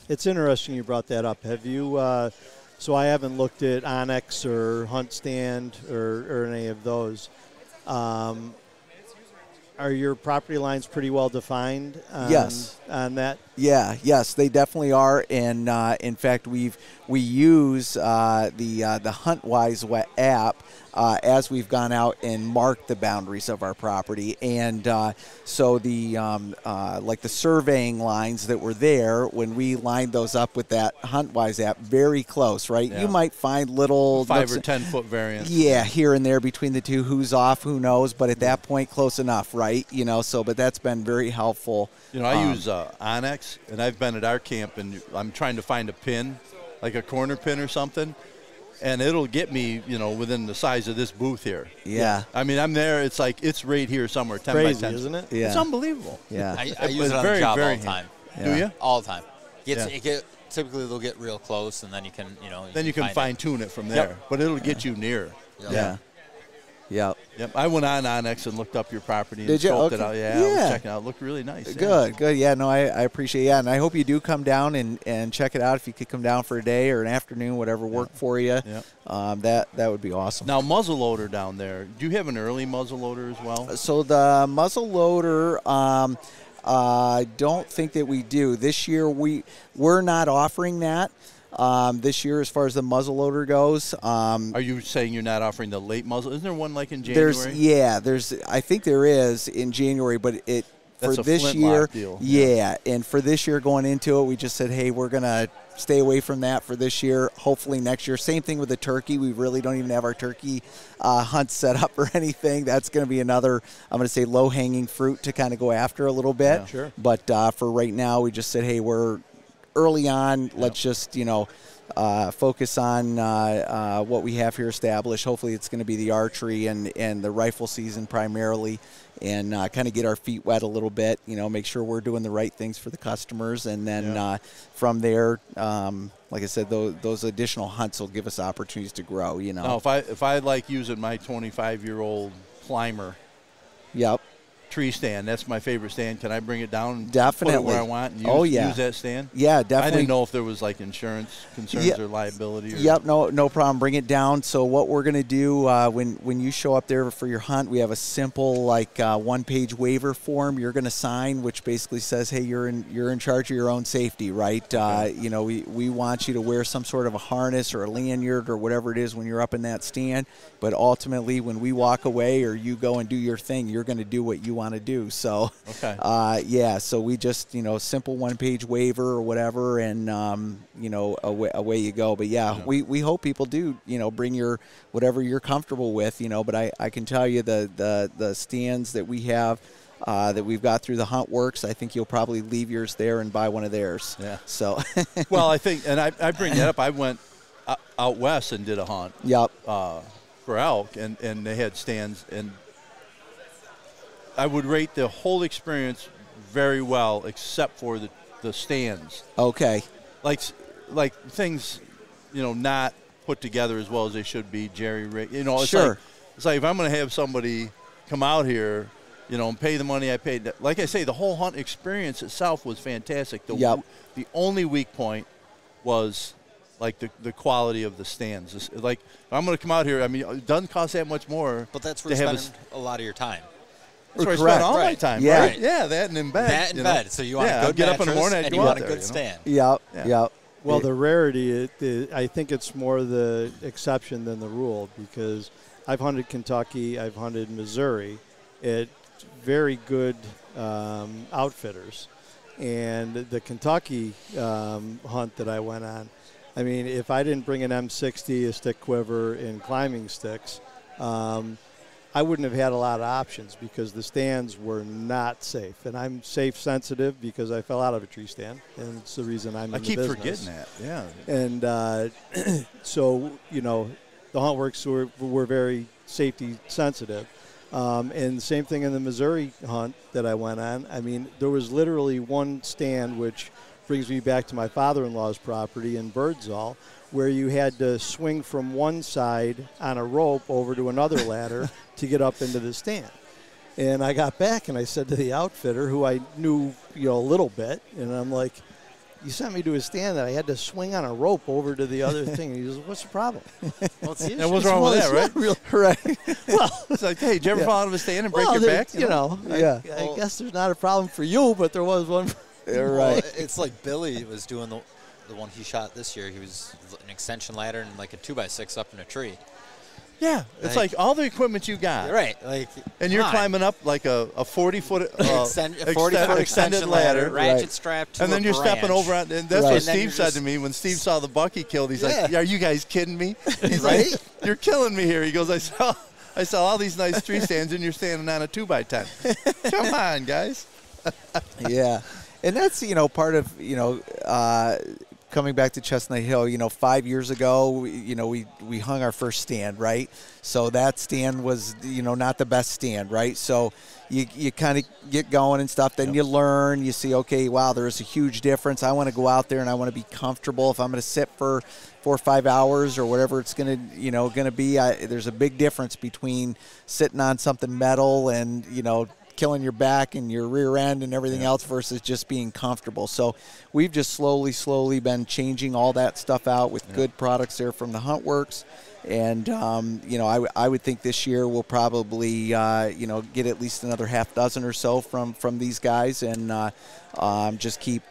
it's interesting you brought that up. Have you? So I haven't looked at Onyx or Hunt Stand or any of those. Are your property lines pretty well defined? Yes. On that. Yeah. Yes, they definitely are, and in fact, we use the Huntwise app as we've gone out and marked the boundaries of our property, and so the like the surveying lines that were there when we lined those up with that Huntwise app, very close, right? Yeah. You might find little 5 or 10 foot variance. Yeah, here and there between the two. Who's off? Who knows? But at that point, close enough, right? So, but that's been very helpful. I use Onyx, and I've been at our camp, and I'm trying to find a pin, like a corner pin or something, and it'll get me, within the size of this booth here. Yeah. I mean, I'm there. It's like it's right here somewhere, 10 Crazy, by 10. Isn't it? Yeah. It's unbelievable. Yeah. I use it on the job all the time. Yeah. Do you? All the time. Typically, they'll get real close, and then you can, Then you can fine tune it from there, but it'll get you near. Yeah. Yep. I went on Onyx and looked up your property and Did you? scoped Okay. it out. Yeah, I was checking it out. It looked really nice. Good. Yeah, no, I appreciate it. Yeah, and I hope you do come down and check it out. If you could come down for a day or an afternoon, whatever worked for you, that would be awesome. Now, muzzleloader down there, do you have an early muzzleloader as well? So the muzzleloader, I don't think that we do. This year we're not offering that. This year, as far as the muzzleloader goes, are you saying you're not offering the late muzzle? Isn't there one like in January? I think there is in January, but That's for a this flintlock year, deal. and for this year going into it, we just said, hey, we're gonna stay away from that for this year. Hopefully next year. Same thing with the turkey. We really don't even have our turkey hunt set up or anything. That's going to be another, I'm going to say, low-hanging fruit to kind of go after a little bit. Yeah. Sure. But for right now, we just said, hey, we're early on. Let's just, focus on what we have here established. Hopefully it's going to be the archery and the rifle season primarily, and kind of get our feet wet a little bit, make sure we're doing the right things for the customers. And then from there, like I said, those additional hunts will give us opportunities to grow, Now, if I like using my 25-year-old climber tree stand, that's my favorite stand. Can I bring it down and definitely put it where I want and use that stand? Yeah, definitely. I didn't know if there was like insurance concerns or liability. No problem. Bring it down. So what we're going to do when you show up there for your hunt, we have a simple one-page waiver form you're going to sign, which basically says, hey, you're in charge of your own safety, right? Okay. We want you to wear some sort of a harness or a lanyard or whatever it is when you're up in that stand. But ultimately, when we walk away or you go and do your thing, you're going to do what you want to do. So so we just simple one-page waiver or whatever, and away you go. But we hope people do bring your whatever you're comfortable with, but I can tell you the stands that we have that we've got through the Huntworks, I think you'll probably leave yours there and buy one of theirs. Yeah. So well, I think, and I bring that up, I went out west and did a hunt for elk, and they had stands, and I would rate the whole experience very well, except for the stands. Okay. Like things, not put together as well as they should be. Jerry rig. It's sure. It's like if I'm going to have somebody come out here, and pay the money I paid. Like I say, the whole hunt experience itself was fantastic. The only weak point was like the quality of the stands. Like if I'm going to come out here, it doesn't cost that much more. But that's where you spend a lot of your time. That's where I spend all my time, right? Yeah, that and in bed. That and bed. So you want a good get up in the morning and you want a good stand. Yep. Well, the rarity, I think it's more the exception than the rule, because I've hunted Kentucky, I've hunted Missouri at very good outfitters. And the Kentucky hunt that I went on, if I didn't bring an M60, a stick quiver, and climbing sticks, I wouldn't have had a lot of options because the stands were not safe. And I'm safe sensitive because I fell out of a tree stand, and it's the reason I'm in the business. I keep forgetting that, yeah. And so, the Huntworks were very safety sensitive. And the same thing in the Missouri hunt that I went on. There was literally one stand, which brings me back to my father-in-law's property in Birdsall, where you had to swing from one side on a rope over to another ladder to get up into the stand. And I got back and I said to the outfitter, who I knew a little bit, and I'm like, you sent me to a stand that I had to swing on a rope over to the other thing. And he goes, what's the problem? Well, and what's wrong with that, right? Right. Well, it's like, hey, did you ever fall out of a stand and break your back? I guess there's not a problem for you, but there was one. Right. It's like Billy was doing the one he shot this year. He was an extension ladder and like a 2x6 up in a tree. Yeah, it's like all the equipment you got. Right. And you're climbing up like a 40-foot extended ladder. Ratchet strap to and then you're stepping over on, and that's what Steve said to me when Steve saw the buck he killed. He's like, are you guys kidding me? He's like, you're killing me here. He goes, I saw all these nice tree stands and you're standing on a 2x10. Come on, guys. Yeah. And that's, part of, coming back to Chestnut Hill, 5 years ago, we hung our first stand, right? So that stand was, not the best stand, right? So you kind of get going and stuff. Then you learn. You see, okay, wow, there's a huge difference. I want to go out there and I want to be comfortable. If I'm going to sit for 4 or 5 hours or whatever it's going to be, there's a big difference between sitting on something metal and killing your back and your rear end and everything else versus just being comfortable. So we've just slowly been changing all that stuff out with good products there from the Huntworks. And, I would think this year we'll probably, get at least another half dozen or so from these guys and just keep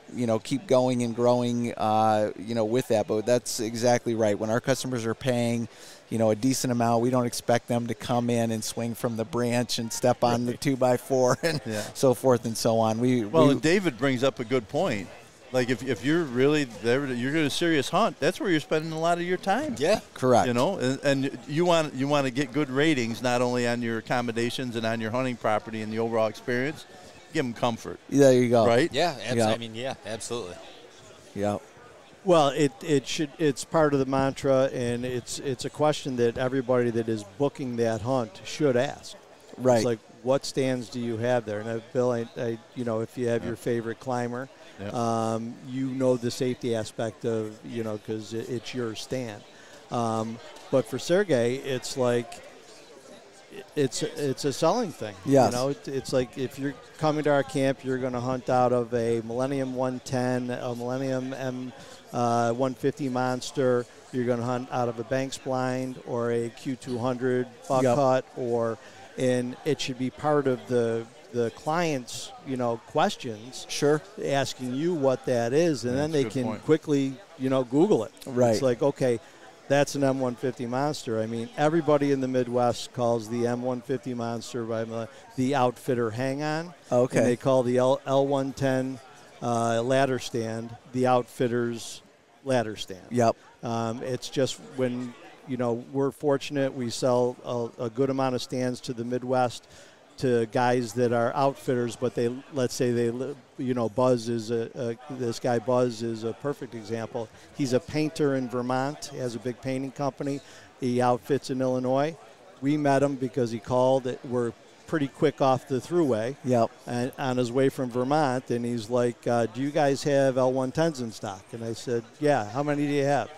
going and growing, with that. But that's exactly right. When our customers are paying, a decent amount, we don't expect them to come in and swing from the branch and step on the 2x4 and so forth and so on. And David brings up a good point. Like if you're really there, you're going to serious hunt. That's where you're spending a lot of your time. Yeah, correct. And you want to get good ratings not only on your accommodations and on your hunting property and the overall experience. Give them comfort. There you go. Right? Yeah, absolutely. Yeah. Well, it's part of the mantra, and it's a question that everybody that is booking that hunt should ask. Right. It's like, what stands do you have there? And Bill, if you have your favorite climber, the safety aspect of, because it's your stand. But for Sergei, it's like, it's a selling thing. Yes. It's like if you're coming to our camp, you're going to hunt out of a Millennium 110, a Millennium M150 Monster. You're going to hunt out of a Banks blind or a Q200 buck cut, and it should be part of the client's questions. Sure. Asking you what that is, and then they can quickly Google it. Right. It's like, okay, that's an M150 Monster. I mean, everybody in the Midwest calls the M150 Monster by the Outfitter hang-on. Okay. And they call the L110 ladder stand the Outfitter's ladder stand. Yep. It's just when, we're fortunate, we sell a good amount of stands to the Midwest to guys that are outfitters, but Buzz is this guy Buzz is a perfect example. He's a painter in Vermont. He has a big painting company. He outfits in Illinois. We met him because he called. We're pretty quick off the thruway. Yep. And on his way from Vermont, and he's like, "Do you guys have L110s in stock?" And I said, "Yeah." "How many do you have?"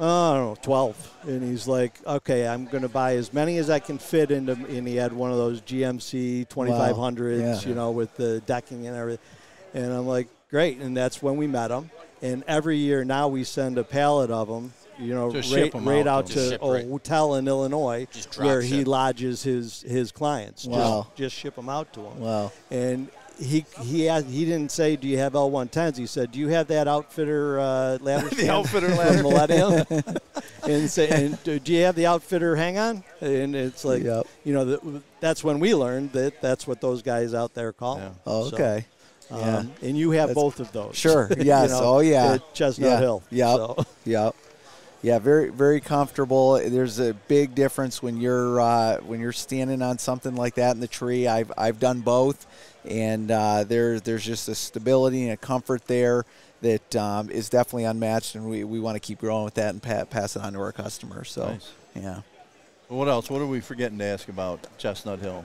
I don't know, 12. And he's like, "Okay, I'm going to buy as many as I can fit into," and he had one of those GMC 2500s, with the decking and everything. And I'm like, great. And that's when we met him. And every year now we send a pallet of them, right out to a hotel in Illinois where he lodges his clients. Wow. Just ship them out to him. Wow. And he didn't say, "Do you have L110s?" He said, "Do you have that Outfitter ladder stand?" The Outfitter ladder Millennium. and do you have the Outfitter hang-on? And it's like, that's when we learned that's what those guys out there call them. Oh, okay. So, and you have both of those. Sure. Yes. At Chestnut Hill. Yep. So. Yep. Yeah, very, very comfortable. There's a big difference when you're standing on something like that in the tree. I've done both, and there's just a stability and a comfort there that is definitely unmatched, and we want to keep growing with that and pass it on to our customers. So, nice. Yeah. Well, what else? What are we forgetting to ask about Chestnut Hill?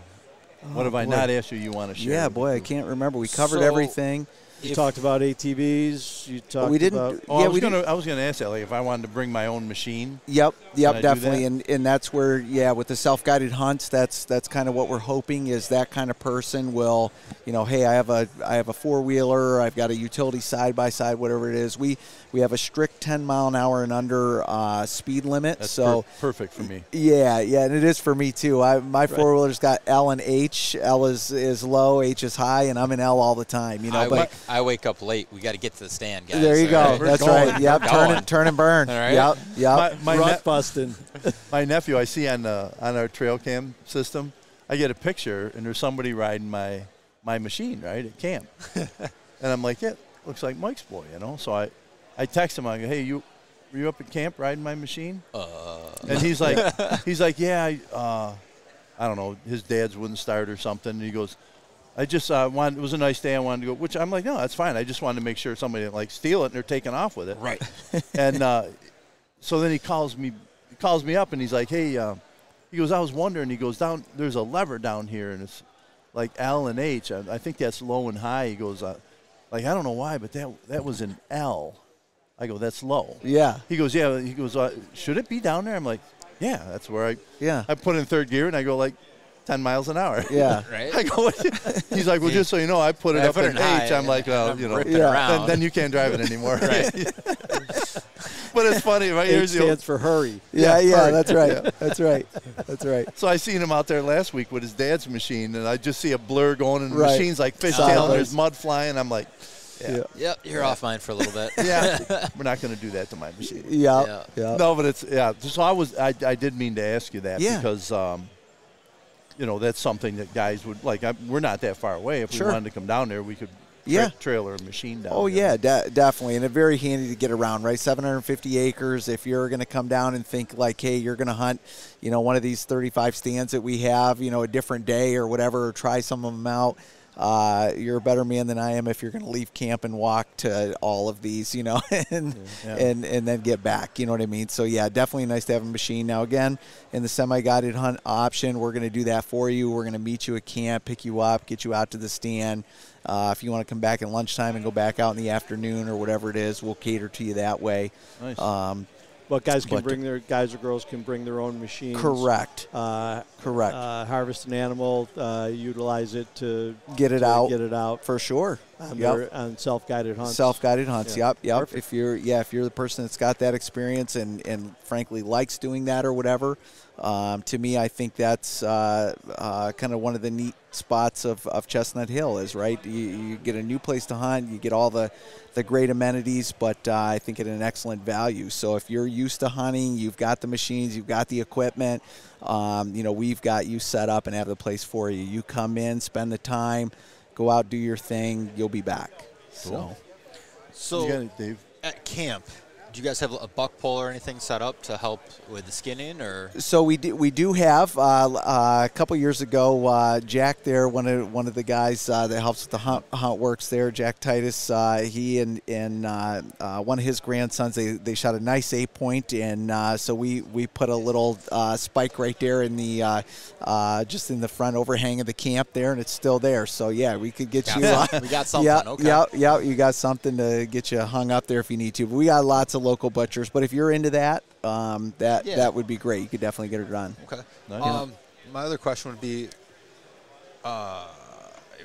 What have I not asked you want to share? Yeah, boy, I can't remember. We covered everything. You talked about ATVs. You talked we didn't, about. Oh, yeah, I was gonna ask that, like, if I wanted to bring my own machine. Yep, definitely, that? and that's where, with the self-guided hunts, that's kind of what we're hoping is that kind of person will, hey, I have a four-wheeler, I've got a utility side-by-side, whatever it is. We have a strict 10 mile an hour and under speed limit. That's so perfect for me. Yeah, and it is for me too. My four-wheeler's got L and H. L is low, H is high, and I'm in L all the time. I wake up late. We got to get to the stand, guys. There you go. That's right. Yep. Turn and burn. All right. Yep. Rut busting. My nephew, I see on our trail cam system, I get a picture and there's somebody riding my machine right at camp, and I'm like, yeah, looks like Mike's boy, So I text him. I go, hey, were you up at camp riding my machine? And he's like, yeah, I don't know, his dad's wouldn't start or something. And he goes, I just wanted. It was a nice day. I wanted to go, which I'm like, no, that's fine. I just wanted to make sure somebody didn't like steal it and they're taking off with it. Right. And so then he calls me up and he's like, hey, he goes, I was wondering. He goes, down. There's a lever down here and it's like L and H. I think that's low and high. He goes, like I don't know why, but that was an L. I go, that's low. Yeah. He goes, yeah. He goes, should it be down there? I'm like, yeah. That's where I put in third gear and I go like 10 miles an hour. Yeah. Right. I go, he's like, well, just so you know, I put it up in H. I'm like, well, you know, then you can't drive it anymore. Right. But it's funny, right? H stands for hurry. Yeah, hurry. that's right. Yeah. That's right. That's right. So I seen him out there last week with his dad's machine, and I just see a blur going, and the Right. machine's like fishtail, and there's mud flying. I'm like, Yep, you're off mine for a little bit. yeah, we're not going to do that to my machine. Yeah. No, but it's So I did mean to ask you that because you know that's something that guys would like. We're not that far away. If we wanted to come down there, we could trailer a machine down. Oh there. yeah, definitely, and it's very handy to get around. Right, 750 acres. If you're going to come down and think like, hey, you're going to hunt, you know, one of these 35 stands that we have, you know, a different day or whatever, or try some of them out. You're a better man than I am if you're going to leave camp and walk to all of these, you know, and then get back. You know what I mean? So yeah, definitely nice to have a machine. Now again, in the semi-guided hunt option, we're going to do that for you. We're going to meet you at camp, pick you up, get you out to the stand. If you want to come back at lunchtime and go back out in the afternoon or whatever it is, we'll cater to you that way. Nice. But guys or girls can bring their own machines. Correct. Correct. Harvest an animal, utilize it to get it out. Get it out for sure. On self-guided hunts. Self-guided hunts. Yeah. Yep. Perfect. If you're the person that's got that experience and frankly likes doing that or whatever, to me, I think that's kind of one of the neat spots of Chestnut Hill is, right. You get a new place to hunt. You get all the great amenities, but I think at an excellent value. So if you're used to hunting, you've got the machines, you've got the equipment, you know, we've got you set up and have the place for you. You come in, spend the time, go out, do your thing, you'll be back. Cool. So Dave. At camp, do you guys have a buck pole or anything set up to help with the skinning, or? So we do have a couple years ago. Jack there, one of the guys that helps with the Huntworks there, Jack Titus. He and one of his grandsons, they shot a nice 8-point, and so we put a little spike right there in the just in the front overhang of the camp there, and it's still there. So yeah, we could get you. We got something. Yeah. You got something to get you hung up there if you need to. But we got lots of local butchers, but if you're into that, that would be great. You could definitely get it done. Okay. Nice. My other question would be,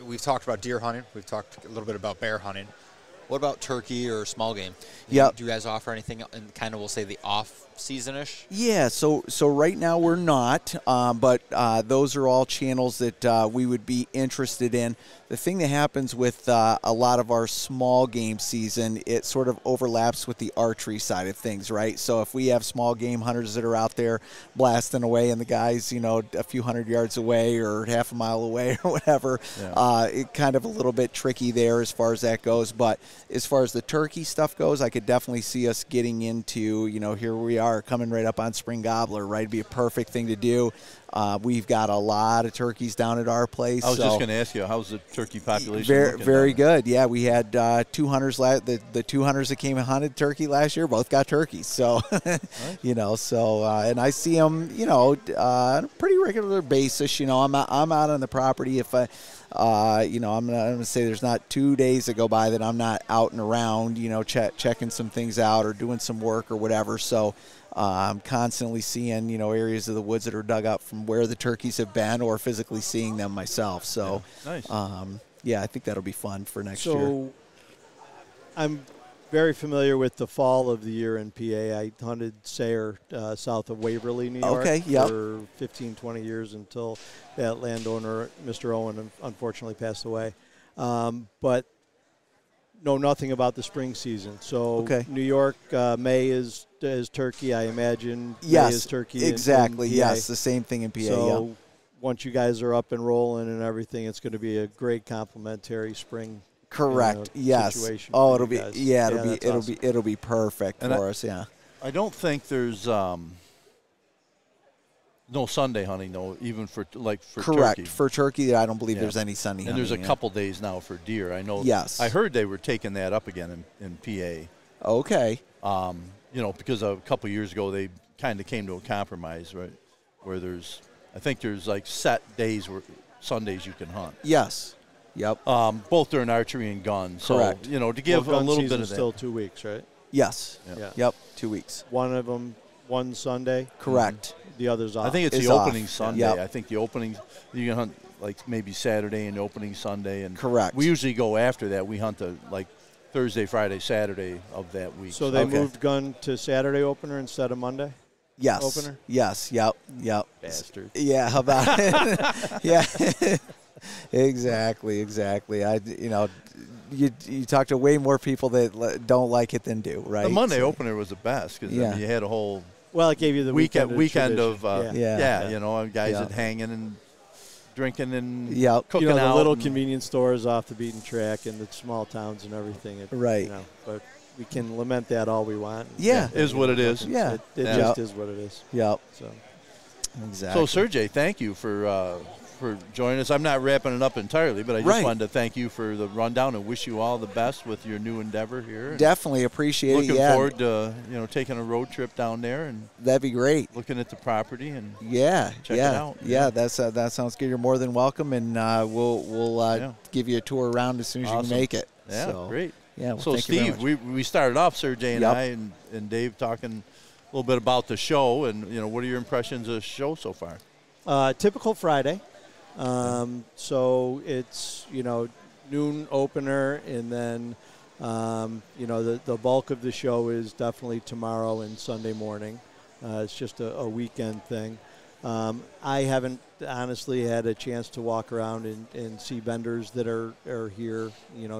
we've talked about deer hunting. We've talked a little bit about bear hunting. What about turkey or small game? Yep. Do you guys offer anything in kind of, we'll say, the off-season-ish? Yeah, so right now we're not, but those are all channels that we would be interested in. The thing that happens with a lot of our small game season, it sort of overlaps with the archery side of things, right? So if we have small game hunters that are out there blasting away and the guys, you know, a few hundred yards away or half a mile away or whatever, it kind of a little bit tricky there as far as that goes. But as far as the turkey stuff goes, I could definitely see us getting into, you know, here we are coming right up on spring gobbler, right? It'd be a perfect thing to do. We've got a lot of turkeys down at our place. I was just going to ask you, how's the turkey population looking? Very good. Yeah, we had 2 hunters. The 2 hunters that came and hunted turkey last year both got turkeys. So, you know, and I see them, you know, on a pretty regular basis. You know, I'm out on the property. If you know, I'm going to say there's not 2 days that go by that I'm not out and around, you know, checking some things out or doing some work or whatever. So I'm constantly seeing, you know, areas of the woods that are dug up from where the turkeys have been or physically seeing them myself. So, nice. Yeah, I think that'll be fun for next year. So I'm very familiar with the fall of the year in PA. I hunted Sayre south of Waverly, New York for 15, 20 years until that landowner, Mr. Owen, unfortunately passed away. But know nothing about the spring season. So New York, May is turkey, I imagine. Yes, May is turkey exactly. In PA. Yes, the same thing in PA. So once you guys are up and rolling and everything, it's going to be a great complementary spring. Correct. Yes. Oh, it'll be it'll be perfect for us. Yeah. I don't think there's No Sunday hunting, though, even for Correct. turkey. For turkey, I don't believe there's any Sunday and hunting. there's a couple days now for deer. I know. Yes. I heard they were taking that up again in PA. Okay. Because a couple years ago they kind of came to a compromise, right, where I think there's like set days where Sundays you can hunt. Yes. Yep. Both during archery and guns. Correct. So, to give a little bit of that. Still 2 weeks, right? Yes. Yeah. Yep. 2 weeks. One of them, one Sunday. Correct. The other's off. I think it's the off. opening Sunday. Yep. I think the opening, you can hunt like maybe Saturday and opening Sunday. And correct. We usually go after that. We hunt like Thursday, Friday, Saturday of that week. So they moved gun to Saturday opener instead of Monday? Yes. Opener? Yes. Yep. Bastard. Yeah. How about it? Yeah. Exactly. You talk to way more people that don't like it than do, right? The Monday opener was the best because you had a whole it gave you the weekend of guys that hanging and drinking and cooking out. The little convenience stores off the beaten track and the small towns and everything. Right. But we can lament that all we want. Yeah. It is what it is. Yeah. It just is what it is. Yep. So. Exactly. So, Sergei, thank you for joining us. I'm not wrapping it up entirely, but I just wanted to thank you for the rundown and wish you all the best with your new endeavor here. Definitely appreciate it. Looking forward to taking a road trip down there and that'd be great. Looking at the property and check it out. Yeah, that sounds good. You're more than welcome, and we'll give you a tour around as soon as you can make it. Yeah, so, great. Yeah. Well, so Steve, we started off Sergei and I and Dave talking a little bit about the show and what are your impressions of the show so far? Typical Friday. So it's, noon opener, and then, the bulk of the show is definitely tomorrow and Sunday morning. It's just a weekend thing. I haven't honestly had a chance to walk around and see vendors that are here,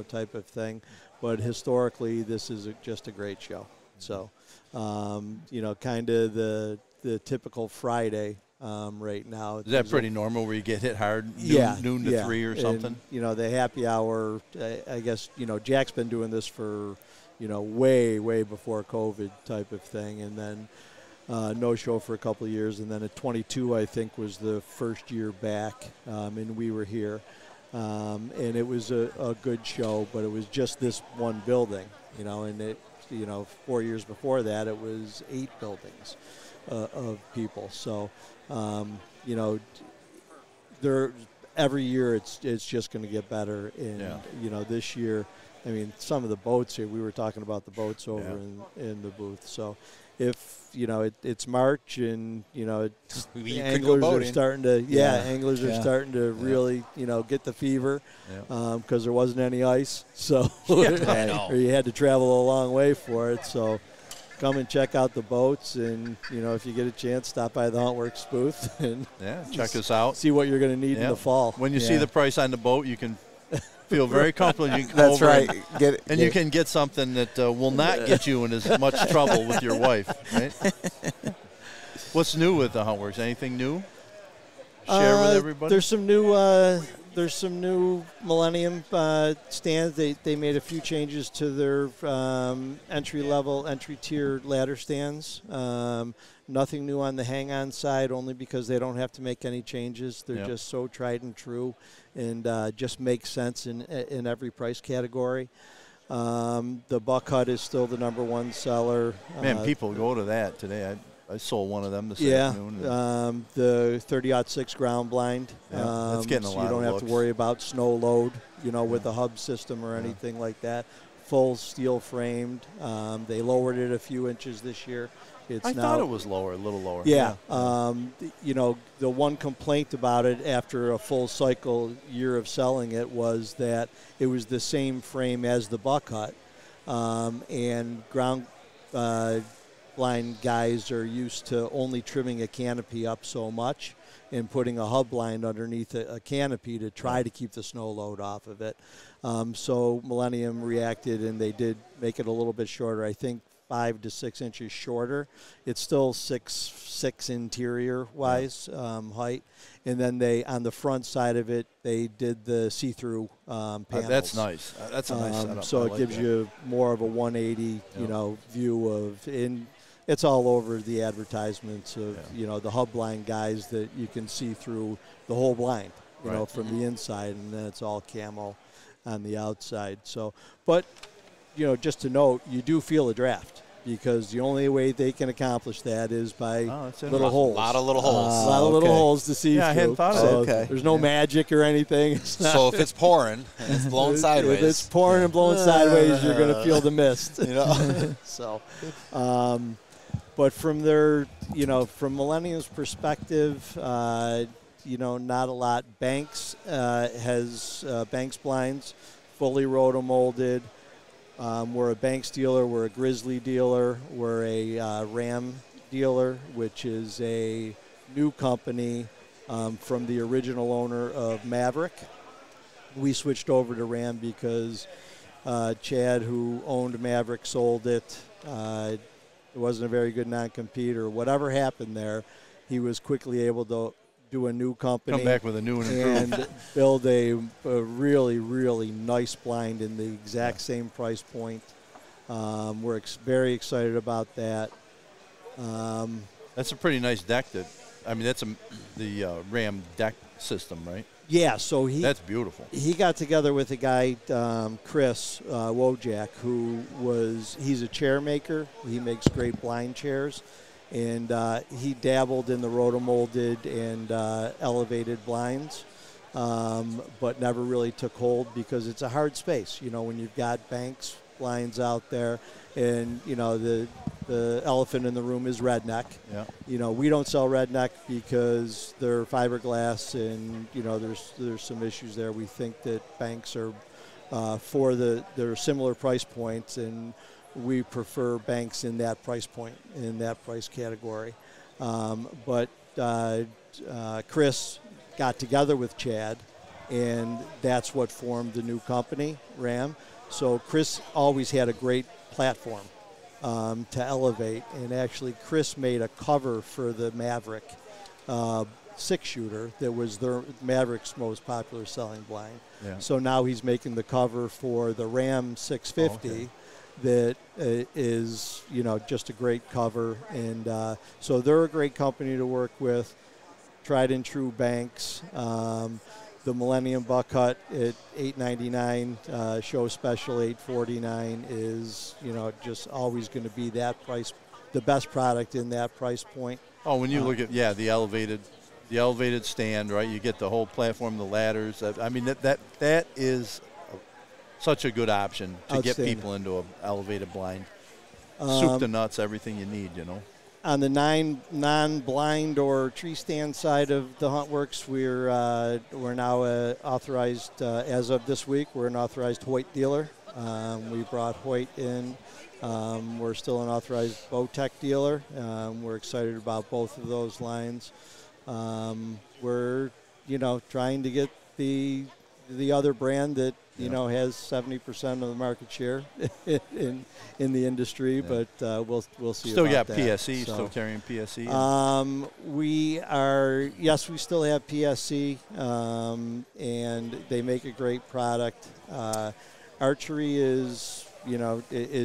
type of thing. But historically, this is just a great show. So, kind of the typical Friday. Right now. Is that pretty normal where you get hit hard noon to 3 or something? And, the happy hour, I guess, Jack's been doing this for, way before COVID type of thing. And then no show for a couple of years. And then at 22, I think, was the first year back, and we were here. And it was a good show, but it was just this one building, and it, 4 years before that, it was 8 buildings of people. So, every year it's just going to get better. And, this year, I mean, some of the boats here, we were talking about the boats over in the booth. So if, it's March and, anglers are starting to, anglers are starting to really, get the fever because there wasn't any ice. So or you had to travel a long way for it. So come and check out the boats, and if you get a chance, stop by the Huntworks booth and check us out. See what you're going to need in the fall. When you see the price on the boat, you can feel very comfortable. You can That's right. You can get something that will not get you in as much trouble with your wife. Right? What's new with the Huntworks? Anything new? Share with everybody. There's some new Millennium stands. They made a few changes to their entry tier ladder stands. Nothing new on the hang-on side, only because they don't have to make any changes. They're just so tried and true, and just make sense in every price category. The Buck Hut is still the #1 seller. Man, people go to that today. I sold one of them this afternoon. The 30-06 ground blind. That's getting a lot of you don't have to worry about snow load, with a hub system or anything like that. Full steel framed. They lowered it a few inches this year. I thought it was lower, a little lower. Yeah. The one complaint about it after a full cycle year of selling it was that it was the same frame as the Buck Hut. And ground blind guys are used to only trimming a canopy up so much and putting a hub blind underneath a canopy to try to keep the snow load off of it. So Millennium reacted, and they did make it a little bit shorter. I think 5 to 6 inches shorter. It's still 6'6" interior wise height, and then they on the front side of it they did the see-through panels. That's nice. That's a nice setup. So it gives you more of a 180 view of in. it's all over the advertisements of the hub blind guys that you can see through the whole blind, you know, from the inside, and then it's all camo on the outside. So, but just to note, you do feel a draft. Because the only way they can accomplish that is by little holes. A lot of little holes. A lot of little holes to see through. I hadn't thought of so that. There's no magic or anything. So if it's pouring and it's blowing sideways. If it's pouring and blowing sideways, you're going to feel the mist. So, but from their, from Millennium's perspective, not a lot. Banks has Banks blinds, fully rotomolded. We're a Banks dealer, we're a Grizzly dealer, we're a Ram dealer, which is a new company from the original owner of Maverick. We switched over to Ram because Chad, who owned Maverick, sold it. It wasn't a very good non-compete or whatever happened there. He was quickly able to do a new company. Come back with a new and improved. And build a really, really nice blind in the exact same price point. We're very excited about that. That's a pretty nice deck. That's the Ram deck system, right? Yeah, so that's beautiful. He got together with a guy, Chris Wojak, he's a chair maker. He makes great blind chairs. And he dabbled in the rotomolded and elevated blinds, but never really took hold because it's a hard space. When you've got Banks blinds out there, and the elephant in the room is redneck. Yeah. We don't sell redneck because they're fiberglass, and there's some issues there. We think that Banks are for their similar price points, and we prefer Banks in that price point, in that price category. But Chris got together with Chad, and that's what formed the new company, Ram. So Chris always had a great platform to elevate, and actually Chris made a cover for the Maverick six-shooter that was Maverick's most popular selling blind. Yeah. So now he's making the cover for the Ram 650. Oh, okay. That is, just a great cover. And so they're a great company to work with. Tried and true Banks. The Millennium Buck Hut at $8.99, show special $8.49 is, just always going to be that price, the best product in that price point. Oh, when you look at, the elevated stand, right? You get the whole platform, the ladders. That is such a good option to get people into an elevated blind. Soup to nuts, everything you need, On the non-blind or tree stand side of the Huntworks, we're now authorized, as of this week, we're an authorized Hoyt dealer. We brought Hoyt in. We're still an authorized Bowtech dealer. We're excited about both of those lines. We're, trying to get the other brand that has 70% of the market share in the industry, but we'll see. Still about got that. PSE, so, still carrying PSE. We still have PSE, and they make a great product. Archery is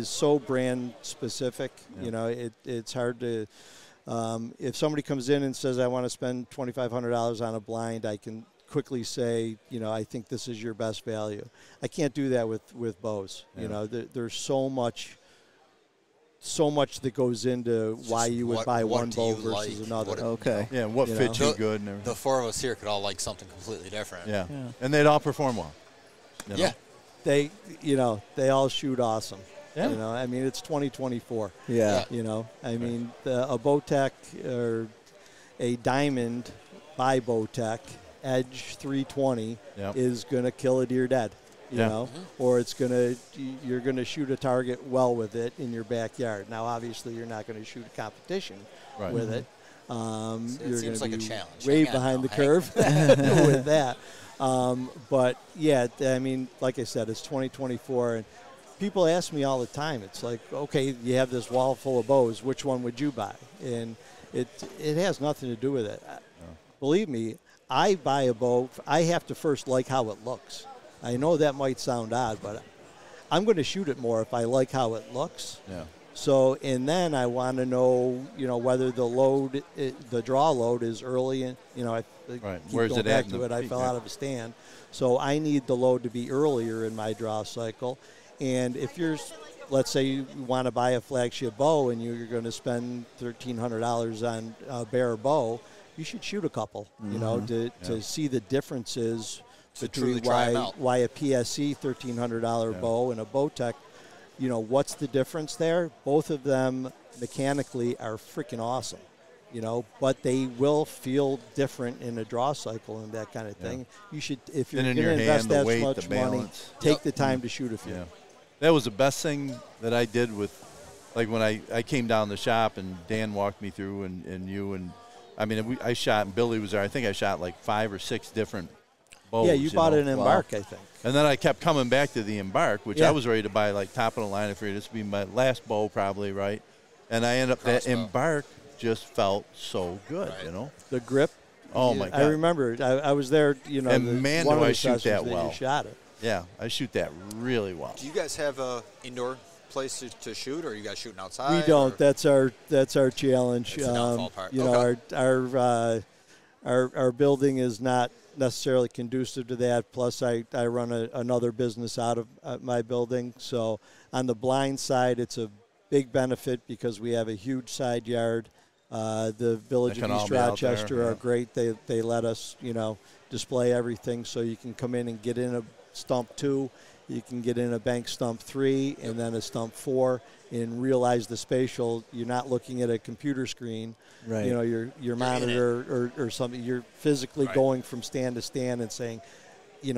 so brand specific. It's hard to. If somebody comes in and says, I want to spend $2,500 on a blind, I can quickly say, I think this is your best value. I can't do that with bows. Yeah. There's so much that goes into why you would buy one bow versus another. What fits you good and everything. The four of us here could all like something completely different. Yeah. And they'd all perform well. Yeah. They all shoot awesome. Yeah. It's 2024. Yeah. A Bowtech or a Diamond by Bowtech Edge 320 is going to kill a deer dead, or you're going to shoot a target well with it in your backyard. Now, obviously, you're not going to shoot a competition with it. You're going to be way behind the curve with that. But, like I said, it's 2024, and people ask me all the time. It's like, okay, you have this wall full of bows. Which one would you buy? And it has nothing to do with it. Believe me, I buy a bow. I have to first like how it looks. I know that might sound odd, but I'm going to shoot it more if I like how it looks. Yeah. So, and then I want to know, whether the load, the draw load is early, and I keep Where's going it back at? to it. I fell out of a stand, so I need the load to be earlier in my draw cycle. And if you're, let's say you want to buy a flagship bow and you're going to spend $1,300 on a bare bow, you should shoot a couple, to see the differences between why a PSE $1,300 bow and a Bowtech. What's the difference there? Both of them mechanically are freaking awesome, but they will feel different in a draw cycle and that kind of thing. You should, if you're going to invest that much money, take the time to shoot a few. Yeah. That was the best thing that I did with, like when I came down the shop and Dan walked me through and you and, I mean, I shot, and Billy was there. I think I shot like 5 or 6 different bows. Yeah, you bought an Embark, I think. And then I kept coming back to the Embark, which I was ready to buy like top of the line. I figured this would be my last bow probably, right? And I ended up, that Embark just felt so good, The grip. Oh, my God. I remember, I was there, And man, do I shoot that well. You shot it. Yeah, I shoot that really well. Do you guys have a indoor place to shoot, or are you guys shooting outside? We don't. That's our challenge. It's a downfall part. Our building is not necessarily conducive to that. Plus, I run another business out of my building. So on the blind side, it's a big benefit because we have a huge side yard. The Village of East Rochester are great. They let us, display everything, so you can come in and get in a stump 2. You can get in a bank stump 3 and then a stump 4 and realize the spatial. You're not looking at a computer screen, right. Your monitor or something. You're physically going from stand to stand and saying,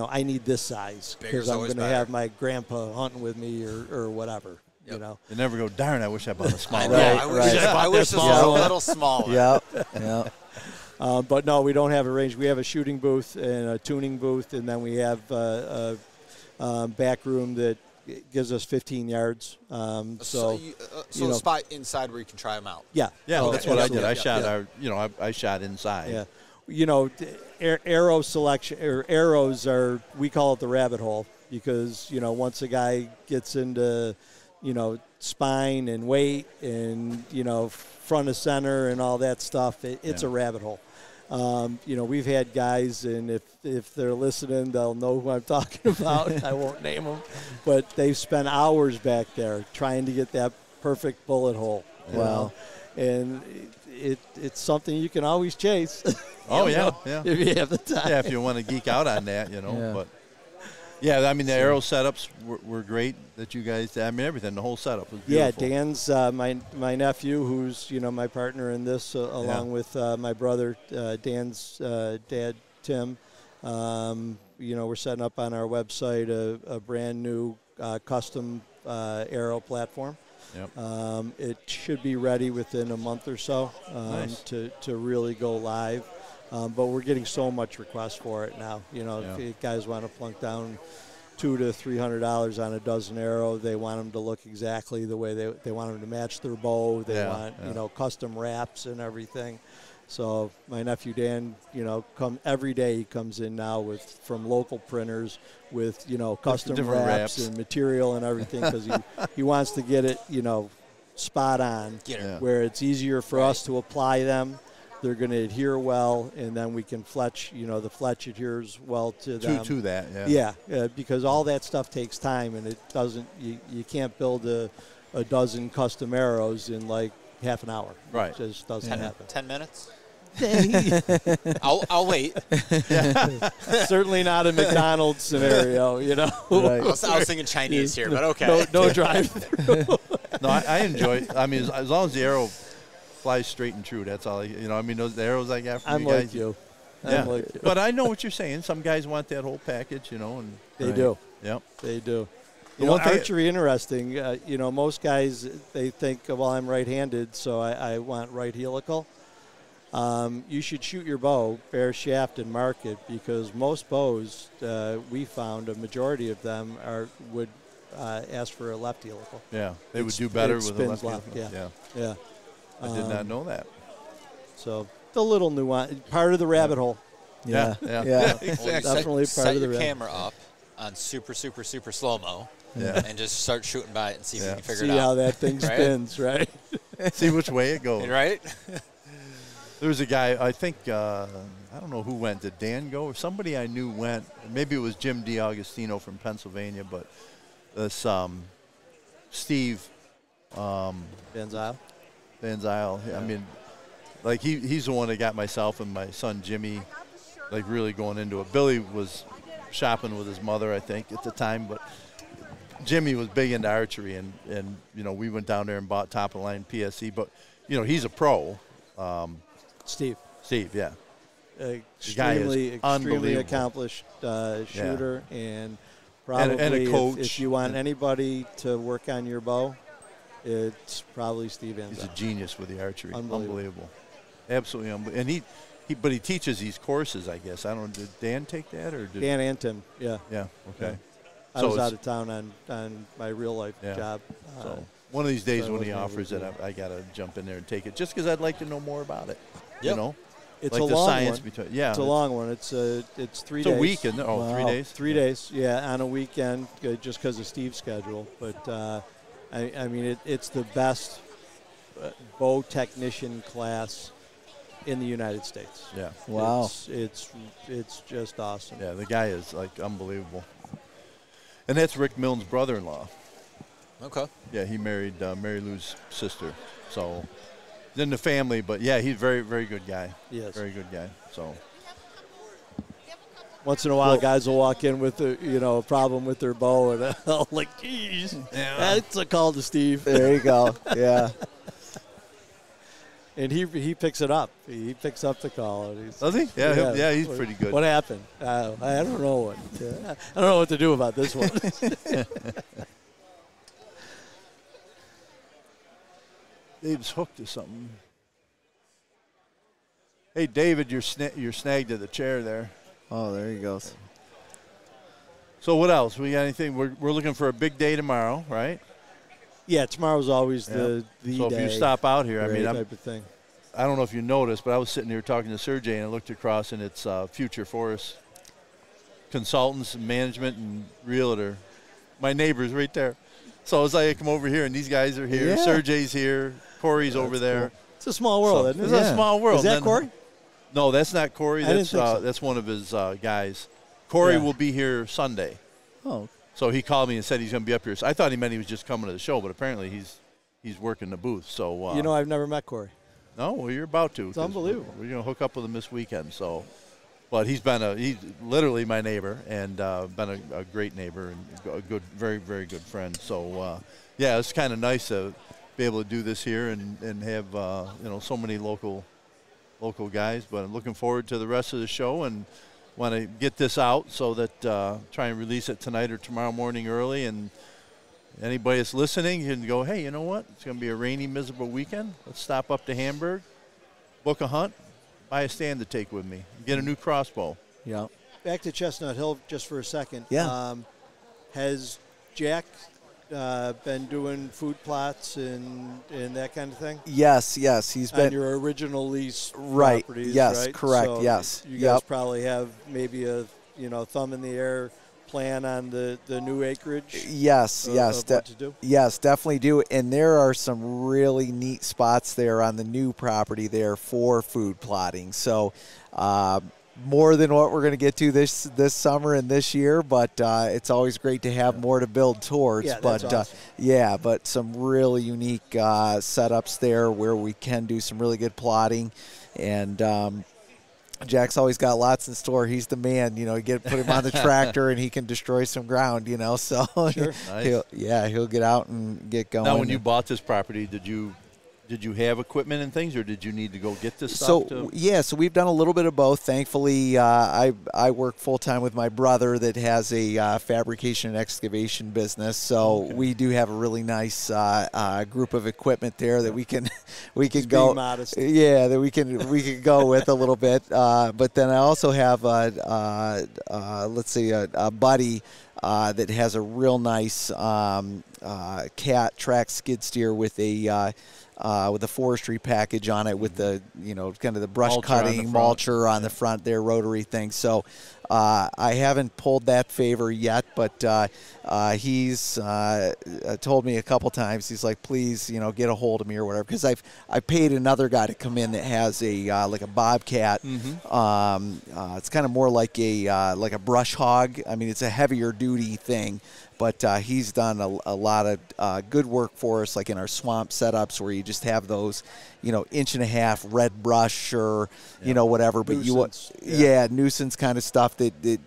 I need this size because I'm going to have my grandpa hunting with me or whatever. You never go, darn, I wish I bought a smaller. I wish this was a little smaller. Yeah. But no, we don't have a range. We have a shooting booth and a tuning booth, and then we have a back room that gives us 15 yards. So a spot inside where you can try them out. Yeah. That's what I did. I shot I shot inside. Yeah. Arrow selection or arrows are, we call it the rabbit hole because once a guy gets into spine and weight and front of center and all that stuff, it's a rabbit hole. We've had guys, and if they're listening, they'll know who I'm talking about. I won't name them, but they've spent hours back there trying to get that perfect bullet hole. Wow. And it's something you can always chase. Oh, yeah. If you have the time. Yeah, if you want to geek out on that, But, yeah, I mean, the arrow setups were great that you guys did. I mean, everything, the whole setup was beautiful. Yeah, Dan's my nephew, who's, my partner in this, along with my brother, Dan's dad, Tim. We're setting up on our website a brand new custom arrow platform. Yep. It should be ready within a month or so to really go live. But we're getting so much request for it now. If you guys want to plunk down $200 to $300 on a dozen arrow, they want them to look exactly the way they want them to match their bow. They want custom wraps and everything. So my nephew Dan, every day he comes in now from local printers with custom wraps and material and everything because he wants to get it spot on, where it's easier for us to apply them. They're going to adhere well, and then we can fletch. The fletch adheres well to them. To that, yeah, because all that stuff takes time, and it doesn't. You can't build a dozen custom arrows in like half an hour. Right, it just doesn't happen. 10 minutes. I'll wait. Certainly not a McDonald's scenario, Right. I was thinking Chinese here, but okay. No drive-through. No, I enjoy. I mean, as long as the arrow flies straight and true, that's all. Those arrows I got from you guys. Like you. Yeah. I'm like you. But I know what you're saying. Some guys want that whole package, and they do. Yep, they do. Archery, interesting. Most guys, they think, well, I'm right-handed, so I want right helical. You should shoot your bow bare shaft and mark it because most bows, we found a majority of them would ask for a left helical. Yeah, they would do better with a left left. helical. Yeah. I did not know that. So the little nuance, part of the rabbit hole. Yeah. Exactly. Definitely part of the set your camera up on super, super, super slow-mo. Yeah. and just start shooting by it and see if you can figure See it out. how that thing Right? spins, right? See which way it goes. Right? There was a guy, I think, I don't know who went. Did Dan go? Or somebody I knew went. Maybe it was Jim DiAugustino from Pennsylvania, but this Steve Van Zyl. Yeah. I mean, like he's the one that got myself and my son Jimmy, like really going into it. Billy was shopping with his mother, I think, at the time, but Jimmy was big into archery, and you know, we went down there and bought top of the line PSE, but you know, he's a pro. Steve, yeah. Extremely accomplished shooter, and probably and a coach. If you want anybody to work on your bow, it's probably Steve Van Zyl. He's a genius with the archery. Unbelievable. Absolutely unbelievable. And but he teaches these courses, I guess. I don't know, did Dan take that or did Dan and Tim? Yeah. Yeah. Okay. Yeah. I was out of town on my real life job. So one of these days so when he offers it, I got to jump in there and take it, just because I'd like to know more about it. Yep. You know, it's like a the long science one. between. It's a long one. It's 3 days. It's a week, isn't it? Oh, wow. 3 days. 3 days. Yeah, on a weekend, just because of Steve's schedule. But I mean, it's the best bow technician class in the United States. Yeah. Wow. It's just awesome. Yeah, the guy is like unbelievable. And that's Rick Milne's brother-in-law. Okay. Yeah, he married Mary Lou's sister. So, in the family, but yeah, he's a very, very good guy. Yes. Very good guy. So. Once in a while, guys will walk in with a problem with their bow, and I'll like, geez, that's a call to Steve. There you go. Yeah. And he picks it up. He picks up the call. And Does he? Yeah, he's pretty good. What happened? I don't know I don't know what to do about this one. Dave's hooked to something. Hey, David, you're snagged to the chair there. Oh, there he goes. So what else? We got anything? We're looking for a big day tomorrow, right? Yeah, tomorrow's always the so day. if you stop out here, Right, I mean, type of thing. I don't know if you noticed, but I was sitting here talking to Sergei, and I looked across, and it's Future Forest Consultants, Management, and Realtor. My neighbor's right there. So as I come over here, and these guys are here. Yeah. Sergei's here. Corey's over there. Cool. It's a small world, isn't it? It's a small world. Is that Corey? No, that's not Corey. I didn't That's think so. That's one of his guys. Corey will be here Sunday. Oh. So he called me and said he's going to be up here. So I thought he meant he was just coming to the show, but apparently he's working the booth. So I've never met Corey. No, well, you're about to. It's unbelievable. We're going to hook up with him this weekend. So, but he's literally my neighbor and been a great neighbor and a good, very, very good friend. So yeah, it's kind of nice to be able to do this here and have so many local guys. But I'm looking forward to the rest of the show and want to get this out so that try and release it tonight or tomorrow morning early. And anybody that's listening can go, hey, you know what? It's going to be a rainy, miserable weekend. Let's stop up to Hamburg, book a hunt, buy a stand to take with me, get a new crossbow. Yeah. Back to Chestnut Hill just for a second. Yeah. Has Jack been doing food plots and that kind of thing? Yes. He's been on your original lease right. properties, Yes, right? correct. So yes. You guys probably have maybe a thumb in the air plan on the new acreage. Yes. Of what to do? Yes, definitely do. And there are some really neat spots there on the new property there for food plotting. So. More than what we're going to get to this summer and this year, but it's always great to have more to build towards. Yeah, but that's awesome. but some really unique setups there where we can do some really good plotting, and Jack's always got lots in store. He's the man, put him on the tractor and he can destroy some ground, so Sure. Nice. he'll get out and get going. Now, when you bought this property, did you have equipment and things, or did you need to go get this stuff? So we've done a little bit of both. Thankfully, I work full-time with my brother that has a fabrication and excavation business. So we do have a really nice group of equipment there that we can go. Being modest. Yeah, that we can go with a little bit. But then I also have a buddy that has a real nice cat track skid steer with a forestry package on it, with the kind of the brush cutting mulcher on the front there, rotary thing. So I haven't pulled that favor yet, but he's told me a couple times. He's like, please, get a hold of me or whatever, because I paid another guy to come in that has a like a Bobcat. It's kind of more like a brush hog. I mean, it's a heavier duty thing. But he's done a lot of good work for us, like in our swamp setups where you just have those, 1.5-inch red brush or, whatever. But nuisance, nuisance kind of stuff that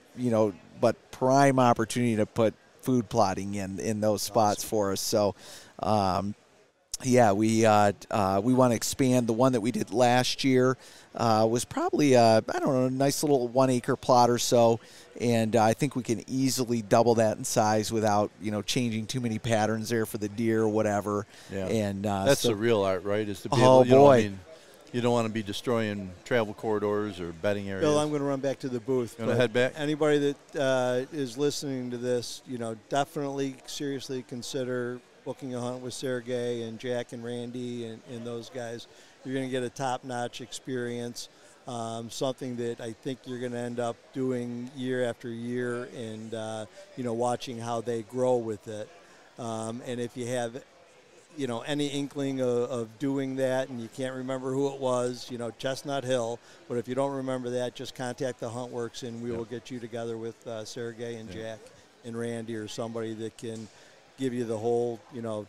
but prime opportunity to put food plotting in those spots for us. So, we want to expand. The one that we did last year was probably a nice little 1 acre plot or so, and I think we can easily double that in size without changing too many patterns there for the deer or whatever. Yeah, and that's the real art, right? Is to be able, you don't want to be destroying travel corridors or bedding areas. Bill, I'm going to run back to the booth. Going to head back. Anybody that is listening to this, definitely seriously consider booking a hunt with Sergei and Jack and Randy and those guys. You're going to get a top-notch experience, something that I think you're going to end up doing year after year, and watching how they grow with it. And if you have any inkling of doing that and you can't remember who it was, Chestnut Hill, but if you don't remember that, just contact the Huntworks and we will get you together with Sergei and Jack and Randy or somebody that can give you the whole,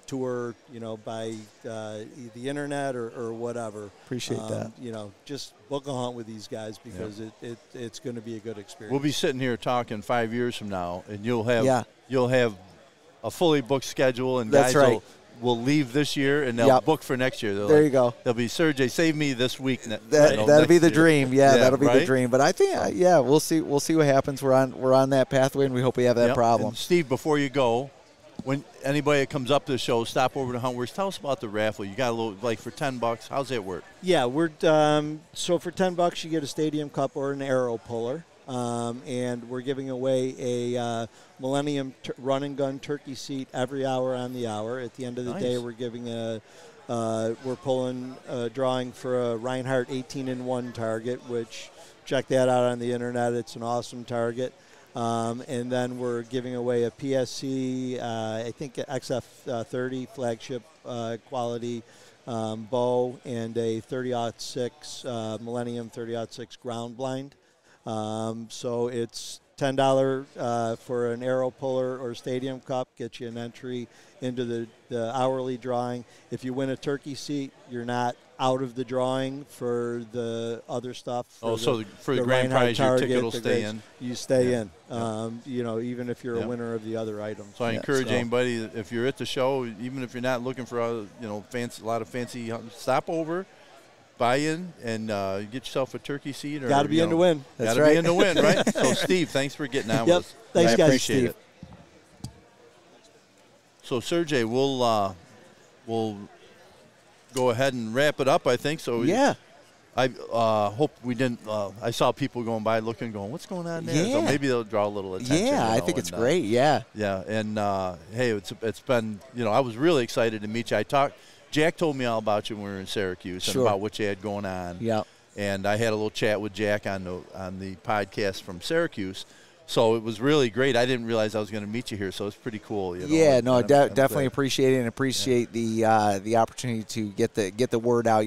tour, by the internet or whatever. Appreciate that. Just book a hunt with these guys because it's going to be a good experience. We'll be sitting here talking 5 years from now, and you'll have a fully booked schedule, and that's guys right. will leave this year, and they'll book for next year. There you go. They'll be, Sergei, save me this week. That'll be the dream. Yeah, that'll be right? the dream. But I think, we'll see what happens. We're on that pathway, and we hope we have that problem. And Steve, before you go, when anybody that comes up to the show, stop over to Huntworks. Tell us about the raffle. You got a little, like for $10. How's that work? Yeah, we're so for $10 you get a Stadium Cup or an arrow puller, and we're giving away a Millennium run and gun turkey seat every hour on the hour. At the end of the day, we're giving we're pulling a drawing for a Reinhardt 18-in-1 target, which check that out on the internet. It's an awesome target. And then we're giving away a PSC, I think XF30 flagship quality bow, and a 30-06 Millennium 30-06 ground blind. So it's $10 for an arrow puller or Stadium Cup, gets you an entry into the hourly drawing. If you win a turkey seat, you're not out of the drawing for the other stuff. For the grand prize, your ticket will stay in. You stay in, even if you're a winner of the other items. So I encourage anybody, if you're at the show, even if you're not looking for a lot of fancy, stop over, buy in, and get yourself a turkey seat. Got to be in to win. Got to be in to win, right? So Steve, thanks for getting on with us. Thanks, guys. Appreciate it. So Sergei, we'll go ahead and wrap it up, I think. So I hope we didn't. I saw people going by looking, going, "What's going on there?" So maybe they'll draw a little attention. Yeah, I think it's great. Yeah. And hey, it's been. I was really excited to meet you. Jack told me all about you when we were in Syracuse and about what you had going on. Yeah. And I had a little chat with Jack on the podcast from Syracuse. So it was really great. I didn't realize I was going to meet you here, so it's pretty cool. Yeah, no, definitely appreciate it, and appreciate the opportunity to get the word out.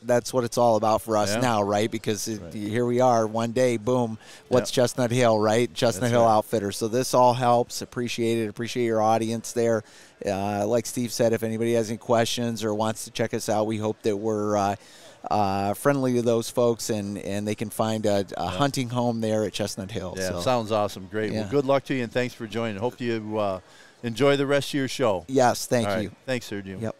That's what it's all about for us now, right? Because here we are, one day, boom, what's Chestnut Hill, right? Chestnut Hill Outfitters. So this all helps. Appreciate it. Appreciate your audience there. Like Steve said, if anybody has any questions or wants to check us out, we hope that we're friendly to those folks, and they can find a hunting home there at Chestnut Hill. Yeah, so. Sounds awesome. Great. Yeah. Well, good luck to you, and thanks for joining. Hope you enjoy the rest of your show. Yes, thank you. Thanks, Sergio. Yep.